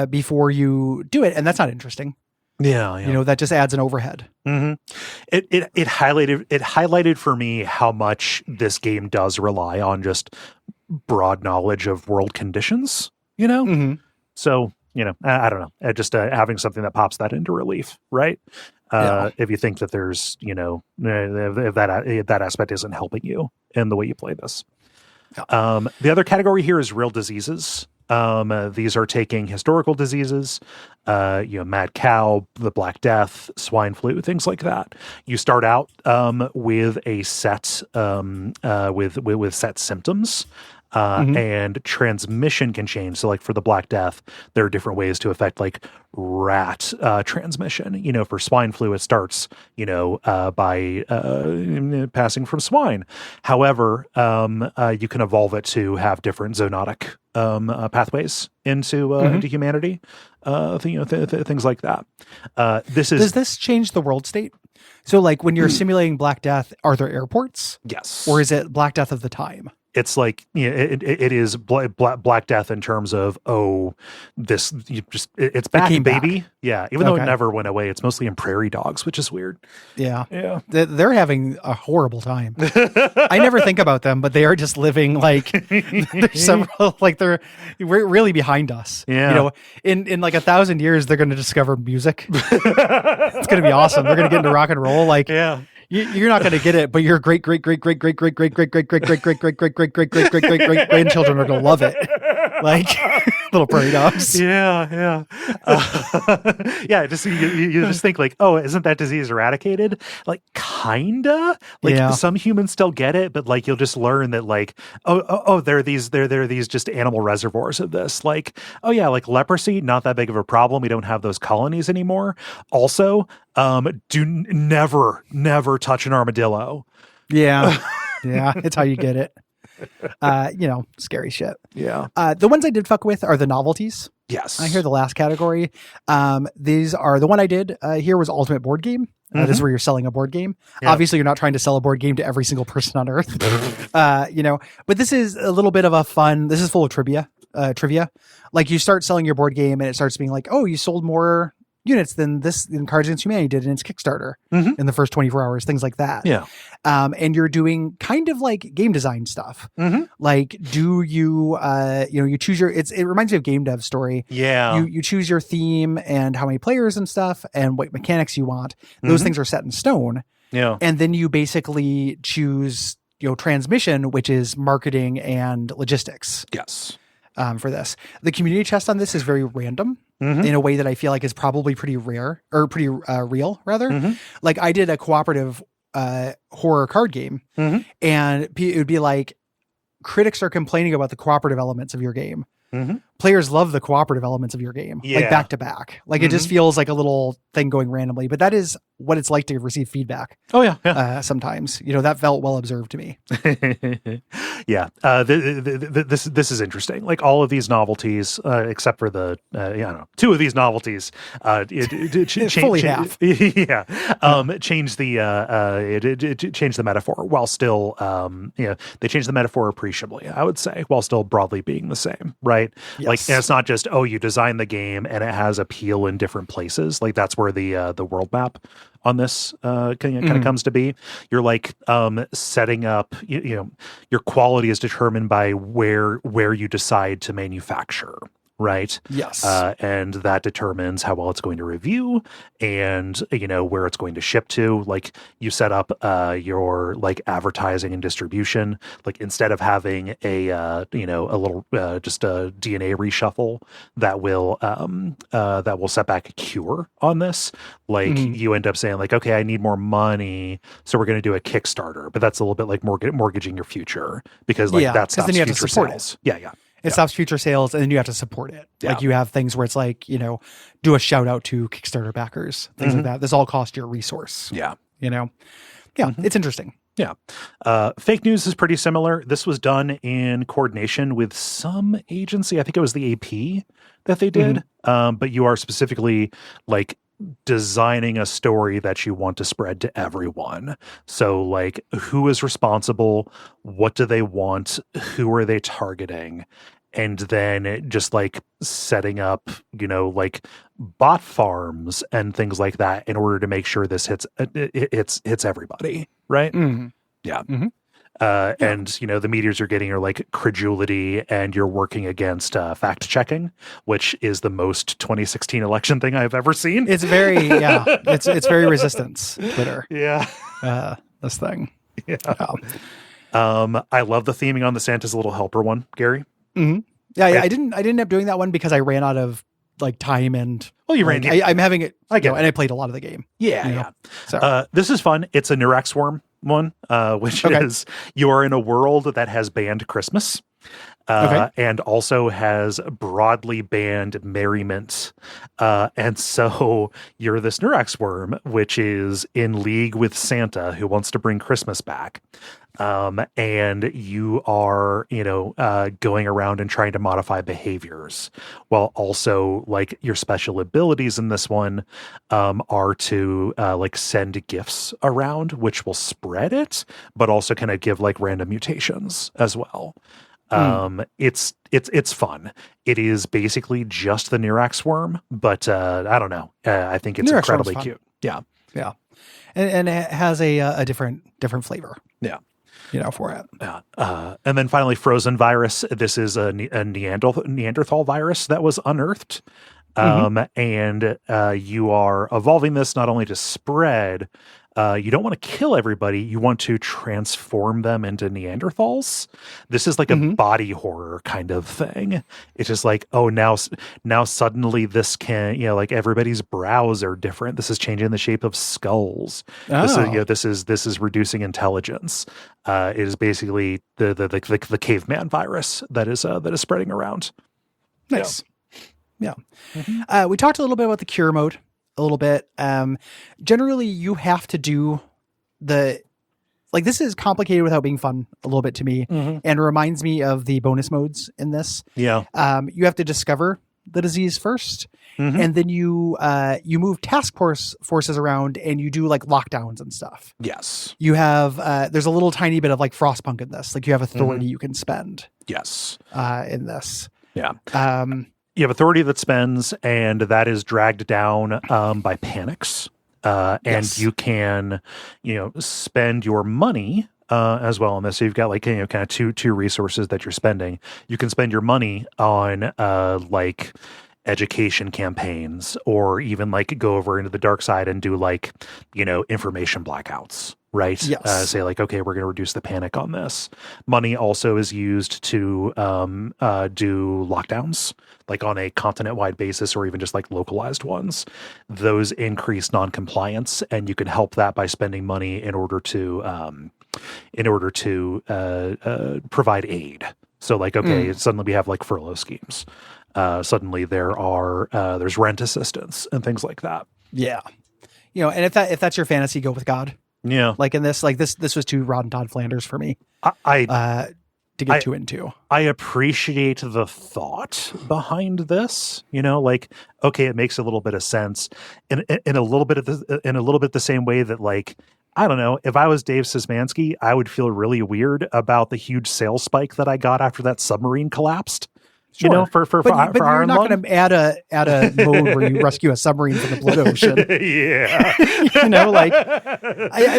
Before you do it. And that's not interesting. Yeah. That just adds an overhead. It highlighted for me how much this game does rely on just broad knowledge of world conditions, So, I don't know. Just having something that pops that into relief, right? If you think that there's, if that aspect isn't helping you in the way you play this. The other category here is real diseases. These are taking historical diseases, mad cow, the Black Death, swine flu, things like that. You start out with a set with set symptoms. And transmission can change. So like for the Black Death, there are different ways to affect like rat transmission. For swine flu, it starts, by passing from swine. However, you can evolve it to have different zoonotic pathways into humanity, things like that. Does this change the world state? So like when you're simulating Black Death, are there airports? Yes. Or is it Black Death of the time? It's like it is Black Death in terms of it's back, baby. Back. Yeah, even though it never went away, it's mostly in prairie dogs, which is weird. Yeah. They're having a horrible time. I never think about them, but they are just living like there's several like they're really behind us. Yeah, in like 1,000 years, they're going to discover music. It's going to be awesome. They're going to get into rock and roll. Like You're not going to get it, but your great grandchildren are going to love it. Like little prairie dogs. Yeah. Just you just think like, oh, isn't that disease eradicated? Like kinda. Like some humans still get it, but like you'll just learn that like, there are these just animal reservoirs of this. Like, oh yeah, like leprosy, not that big of a problem. We don't have those colonies anymore. Also, never touch an armadillo. Yeah, it's how you get it. Scary shit. Yeah. The ones I did fuck with are the novelties. Yes. I hear the last category. These are the one I did here was Ultimate Board Game. This is where you're selling a board game. Yeah. Obviously, you're not trying to sell a board game to every single person on earth. But this is a little bit of a fun. This is full of trivia. Like you start selling your board game and it starts being like, oh, you sold more units than Cards Against Humanity did in its Kickstarter in the first 24 hours, things like that. Yeah. And you're doing kind of like game design stuff. Like, do you, you choose it reminds me of Game Dev Story. Yeah. You choose your theme and how many players and stuff and what mechanics you want. Those things are set in stone. Yeah. And then you basically choose, transmission, which is marketing and logistics. Yes. For this. The community chest on this is very random in a way that I feel like is probably pretty rare or pretty real rather. Like I did a cooperative horror card game and it would be like critics are complaining about the cooperative elements of your game. Players love the cooperative elements of your game, like back to back. Like it just feels like a little thing going randomly, but that is what it's like to receive feedback. Oh yeah. Sometimes, that felt well observed to me. Yeah. This is interesting. Like all of these novelties, except for the, two of these novelties, fully half. Yeah. Change the metaphor while still, they change the metaphor appreciably, I would say, while still broadly being the same, right? Yes. Like, and it's not just, you design the game and it has appeal in different places. Like that's where the world map on this kind of comes to be. You're like setting up, your quality is determined by where you decide to manufacture. Right. Yes. And that determines how well it's going to review and, where it's going to ship to. Like you set up your like advertising and distribution, like instead of having a little just a DNA reshuffle that will set back a cure on this. Like you end up saying like, okay, I need more money. So we're going to do a Kickstarter, but that's a little bit like mortgaging your future because like that stops future sales. Yeah. It stops future sales and then you have to support it. Yeah. Like you have things where it's like, do a shout out to Kickstarter backers, things like that. This all costs you a resource. Yeah. It's interesting. Yeah. Fake news is pretty similar. This was done in coordination with some agency. I think it was the AP that they did. But you are specifically like designing a story that you want to spread to everyone. So like who is responsible? What do they want? Who are they targeting? And then just like setting up, like bot farms and things like that in order to make sure this hits everybody. Right. Yeah. And, the meteors you're getting are like credulity and you're working against fact checking, which is the most 2016 election thing I've ever seen. It's very, it's very resistance Twitter. Yeah. This thing. Yeah. I love the theming on the Santa's Little Helper one, Gary. Yeah, I didn't end up doing that one because I ran out of like time and you ran. I'm having it. I get it. And I played a lot of the game. Yeah. So this is fun. It's a Neurax Swarm one, which is you are in a world that has banned Christmas. And also has broadly banned merriment. And so you're this Neurax worm, which is in league with Santa, who wants to bring Christmas back. And you are, going around and trying to modify behaviors, while also like your special abilities in this one are to like send gifts around, which will spread it, but also kind of give like random mutations as well. It's fun. It is basically just the Neurax worm, but I don't know. I think it's incredibly cute. Yeah. And it has a different flavor. Yeah. For it. Yeah. And then finally, Frozen virus. This is a Neanderthal virus that was unearthed. And you are evolving this not only to spread. You don't want to kill everybody. You want to transform them into Neanderthals. This is like a body horror kind of thing. It's just like, oh, now suddenly this can, like everybody's brows are different. This is changing the shape of skulls. This is reducing intelligence. It is basically the caveman virus that is spreading around. Nice. Yeah. We talked a little bit about the cure mode. A little bit. Generally, you have to do this is complicated without being fun a little bit to me, and reminds me of the bonus modes in this. Yeah. You have to discover the disease first, and then you move task forces around, and you do like lockdowns and stuff. Yes. You have there's a little tiny bit of like Frostpunk in this. Like you have authority you can spend. Yes. In this. Yeah. You have authority that spends, and that is dragged down by panics. And you can, spend your money as well on this. So you've got like, kind of two resources that you're spending. You can spend your money on like education campaigns, or even like go over into the dark side and do like, information blackouts. Right. Yes. Say like, okay, we're going to reduce the panic on this. Money also is used to do lockdowns, like on a continent-wide basis, or even just like localized ones. Those increase non-compliance, and you can help that by spending money in order to provide aid. So like, okay, suddenly we have like furlough schemes. Suddenly there's rent assistance and things like that. Yeah. And if that's your fantasy, go with God. Yeah. Like in this, like this was too Rod and Todd Flanders for me. To get too into. I appreciate the thought behind this. Like, okay, it makes a little bit of sense, in a little bit the same way that, like, I don't know, if I was Dave Szymanski, I would feel really weird about the huge sales spike that I got after that submarine collapsed. Sure. For but you're not going to add a mode where you rescue a submarine from the blood ocean. Yeah. I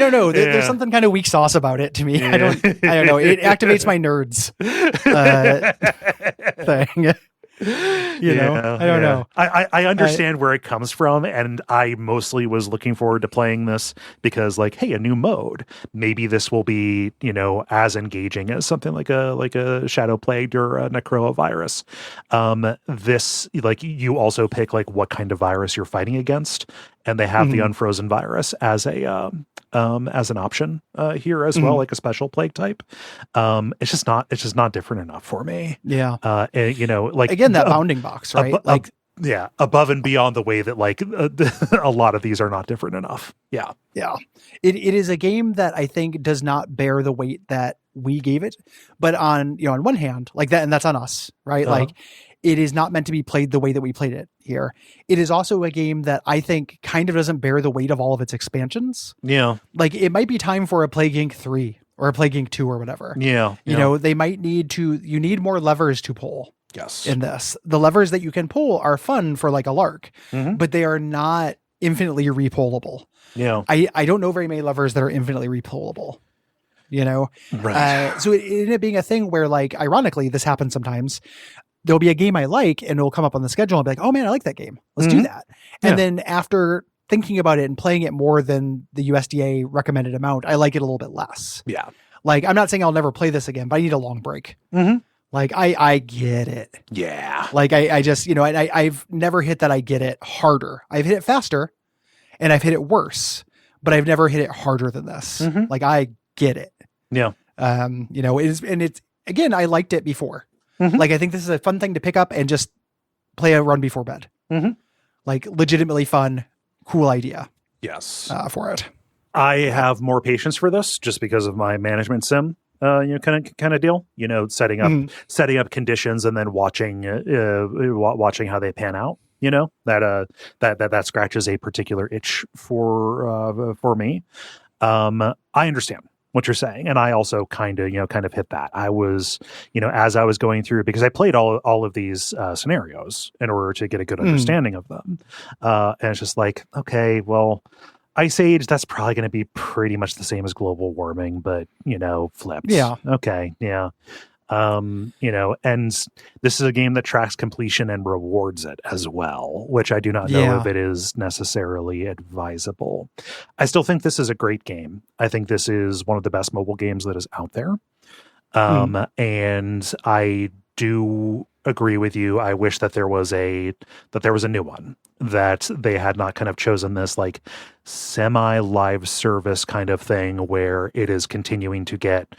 don't know. There's something kind of weak sauce about it to me. Yeah. I don't know. It activates my nerds thing. I don't know. I understand where it comes from, and I mostly was looking forward to playing this because, like, hey, a new mode. Maybe this will be, as engaging as something like a Shadow Plagued or a Necroa virus. This, like, you also pick like what kind of virus you're fighting against, and they have the Unfrozen virus as an option here as well, like a special plague type. It's just not different enough for me. Yeah. And, like, again, that bounding box, right? Above and beyond the way that like a lot of these are not different enough. Yeah. Yeah. It is a game that I think does not bear the weight that we gave it, but on one hand, like that, and that's on us, right? Like, it is not meant to be played the way that we played it here. It is also a game that I think kind of doesn't bear the weight of all of its expansions. Yeah. Like, it might be time for a Plague Inc. 3 or a Plague Inc. 2 or whatever. Yeah. They might you need more levers to pull. Yes. In this. The levers that you can pull are fun for like a lark, but they are not infinitely repullable. Yeah. I don't know very many levers that are infinitely repullable. Right. So it ended up being a thing where, like, ironically, this happens sometimes. There'll be a game I like and it'll come up on the schedule and I'll be like, oh man, I like that game. Let's do that. And then after thinking about it and playing it more than the USDA recommended amount, I like it a little bit less. Yeah. Like, I'm not saying I'll never play this again, but I need a long break. Like I get it. Yeah. Like I just, I've never hit that I get it harder. I've hit it faster and I've hit it worse, but I've never hit it harder than this. Mm-hmm. Like I get it. Yeah. It is, and it's, again, I liked it before. Mm-hmm. Like I think this is a fun thing to pick up and just play a run before bed. Mm-hmm. Like legitimately fun, cool idea. Yes. For it. I have more patience for this just because of my management sim, kind of deal. Setting up conditions and then watching how they pan out. That scratches a particular itch for me. I understand what you're saying, and I also kind of hit that. I was, as I was going through, because I played all of these scenarios in order to get a good understanding of them, and it's just like, okay, well, Ice Age, that's probably going to be pretty much the same as global warming, but flipped. Yeah. Okay. Yeah. And this is a game that tracks completion and rewards it as well, which I do not know if it is necessarily advisable. I still think this is a great game. I think this is one of the best mobile games that is out there. And I do agree with you. I wish that there was a new one, that they had not kind of chosen this like semi live service kind of thing where it is continuing to get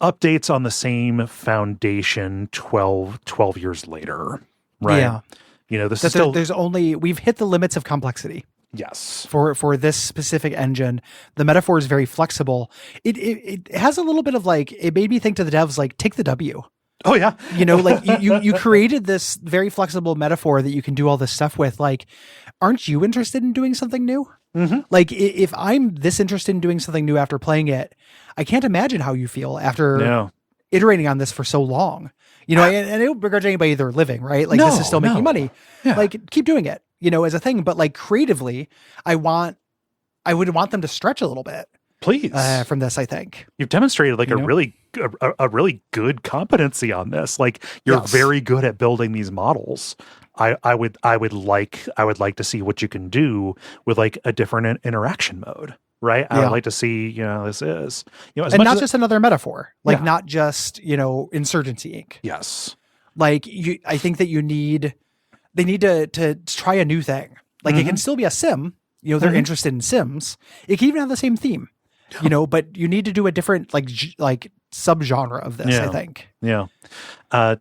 updates on the same foundation 12 years later. Right. Yeah. This is still, we've hit the limits of complexity. Yes. For this specific engine, the metaphor is very flexible. It has a little bit of like, it made me think to the devs, like, take the W. Oh yeah. Like you created this very flexible metaphor that you can do all this stuff with. Like, aren't you interested in doing something new? Mm-hmm. Like if I'm this interested in doing something new after playing it, I can't imagine how you feel after iterating on this for so long. And I don't begrudge anybody they're living, right? Like this is still making money. Yeah. Like keep doing it, as a thing. But like creatively, I would want them to stretch a little bit. Please. From this, I think. You've demonstrated like a really good competency on this. Like you're very good at building these models. I would like to see what you can do with like a different interaction mode, right? I would like to see, this is, as and much not just another metaphor, like not just, Insurgency Inc. Yes. Like I think that they need to try a new thing. Like it can still be a sim, they're interested in sims. It can even have the same theme. But you need to do a different like subgenre of this, I think. Yeah. I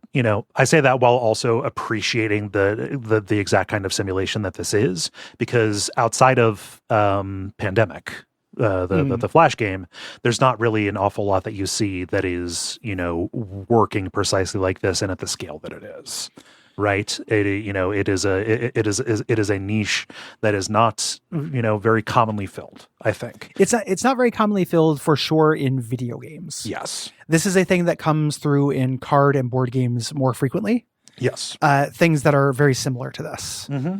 say that while also appreciating the exact kind of simulation that this is, because outside of Pandemic, the Flash game, there's not really an awful lot that you see that is, working precisely like this and at the scale that it is. Right. It is a niche that is not, very commonly filled, I think. It's not very commonly filled for sure in video games. Yes. This is a thing that comes through in card and board games more frequently. Yes. Things that are very similar to this. Mm-hmm.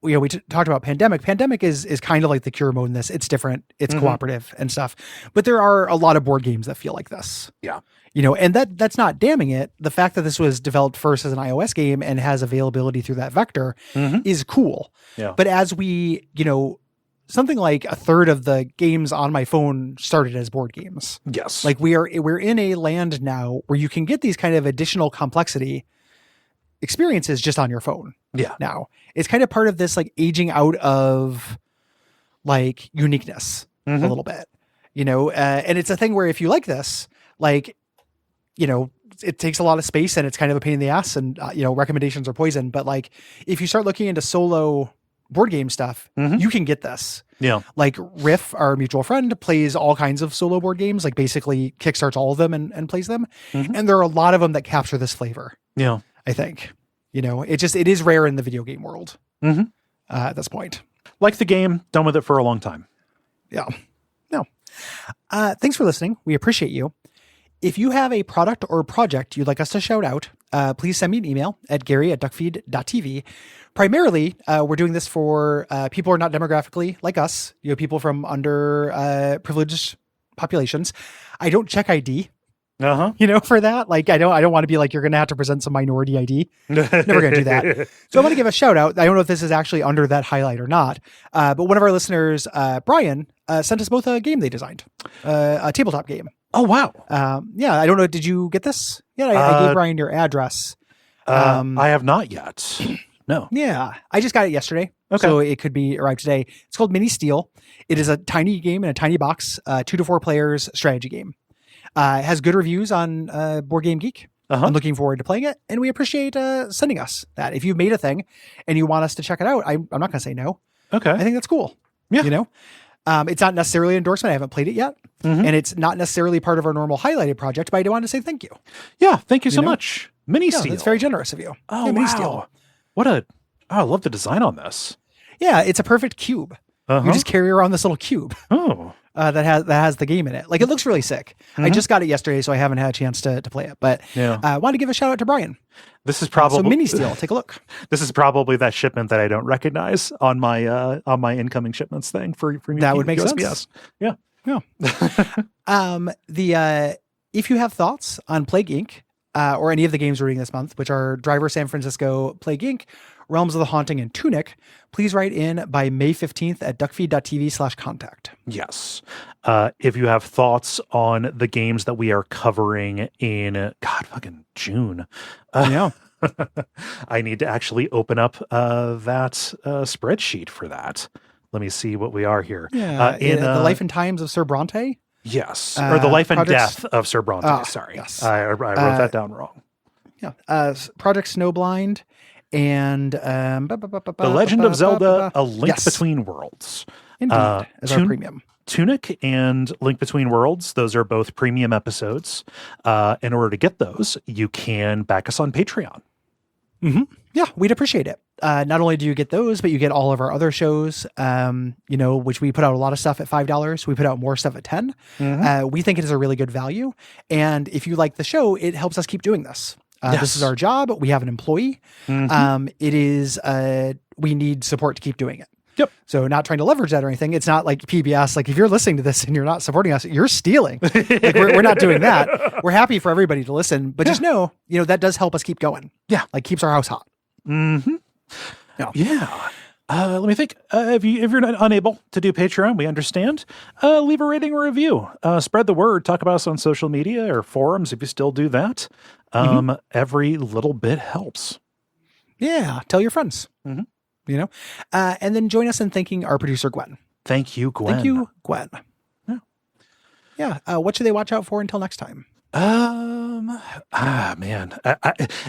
We talked about Pandemic. Pandemic is kind of like the Cure mode in this. It's different. It's cooperative and stuff. But there are a lot of board games that feel like this. Yeah. And that's not damning it. The fact that this was developed first as an iOS game and has availability through that vector is cool. Yeah. But as we, something like a third of the games on my phone started as board games. Yes. Like we're in a land now where you can get these kind of additional complexity experiences just on your phone. Yeah. Now it's kind of part of this like aging out of like uniqueness a little bit, and it's a thing where if you like this, like, it takes a lot of space and it's kind of a pain in the ass and, recommendations are poison. But like, if you start looking into solo board game stuff, you can get this. Yeah. Like Riff, our mutual friend, plays all kinds of solo board games, like basically kickstarts all of them and plays them. And there are a lot of them that capture this flavor. Yeah. I think, it is rare in the video game world at this point. Like the game, done with it for a long time. Yeah. No. Thanks for listening. We appreciate you. If you have a product or project you'd like us to shout out, please send me an email at Gary@Duckfeed.tv. Primarily, we're doing this for people who are not demographically like us, people from underprivileged populations. I don't check ID, for that. Like, I don't want to be like, you're going to have to present some minority ID. Never going to do that. So I want to give a shout out. I don't know if this is actually under that highlight or not. But one of our listeners, Brian, sent us both a game they designed, a tabletop game. Oh, wow. Yeah, I don't know. Did you get this? Yeah, I gave Brian your address. I have not yet. No. Yeah, I just got it yesterday. Okay. So it could be arrived today. It's called Mini Steel. It is a tiny game in a tiny box, 2 to 4 players strategy game. It has good reviews on Board Game Geek. I'm looking forward to playing it, and we appreciate sending us that. If you've made a thing and you want us to check it out, I'm not going to say no. Okay. I think that's cool. Yeah. You know, it's not necessarily an endorsement. I haven't played it yet, and it's not necessarily part of our normal highlighted project, but I do want to say thank you. Yeah, thank you so much. Mini Steel. That's very generous of you. Oh, yeah, Mini wow. Steel. I love the design on this. Yeah, it's a perfect cube. You just carry around this little cube. Oh. That has the game in it. Like, it looks really sick. I just got it yesterday, so I haven't had a chance to play it. But I wanted to give a shout out to Brian. This is probably so Mini Steel. Take a look. This is probably that shipment that I don't recognize on my incoming shipments thing for that would make USPS. sense. Yeah. If you have thoughts on Plague Inc. Or any of the games we're reading this month, which are Driver San Francisco, Plague Inc., Realms of the Haunting, and Tunic, please write in by May 15th at duckfeed.tv/contact. Yes. If you have thoughts on the games that we are covering in, fucking June. Yeah. I need to actually open up that spreadsheet for that. Let me see what we are here. Yeah. In The Life and Times of Sir Bronte? Yes. Or The Life and Death of Sir Bronte. Sorry. Yes. I wrote that down wrong. Yeah. Project Snowblind and The Legend of Zelda, A Link Between Worlds. Indeed, as our premium. Tunic and Link Between Worlds, those are both premium episodes. In order to get those, you can back us on Patreon. Yeah, we'd appreciate it. Not only do you get those, but you get all of our other shows, which we put out a lot of stuff at $5. We put out more stuff at $10. We think it is a really good value. And if you like the show, it helps us keep doing this. This is our job. We have an employee. It is, we need support to keep doing it. Yep. So not trying to leverage that or anything. It's not like PBS. Like, if you're listening to this and you're not supporting us, you're stealing. Like, we're not doing that. We're happy for everybody to listen, but just know, that does help us keep going. Yeah. Like, keeps our house hot. Yeah. Let me think. If you're not unable to do Patreon, we understand. Leave a rating or review. Spread the word. Talk about us on social media or forums if you still do that. Every little bit helps. Yeah. Tell your friends. And then join us in thanking our producer, Gwen. Thank you, Gwen. Thank you, Gwen. Yeah. What should they watch out for until next time? Man,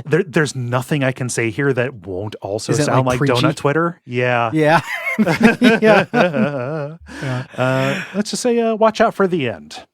there's nothing I can say here that won't also Is it sound like preachy? Donut Twitter. Yeah. Yeah. Let's just say, watch out for the end.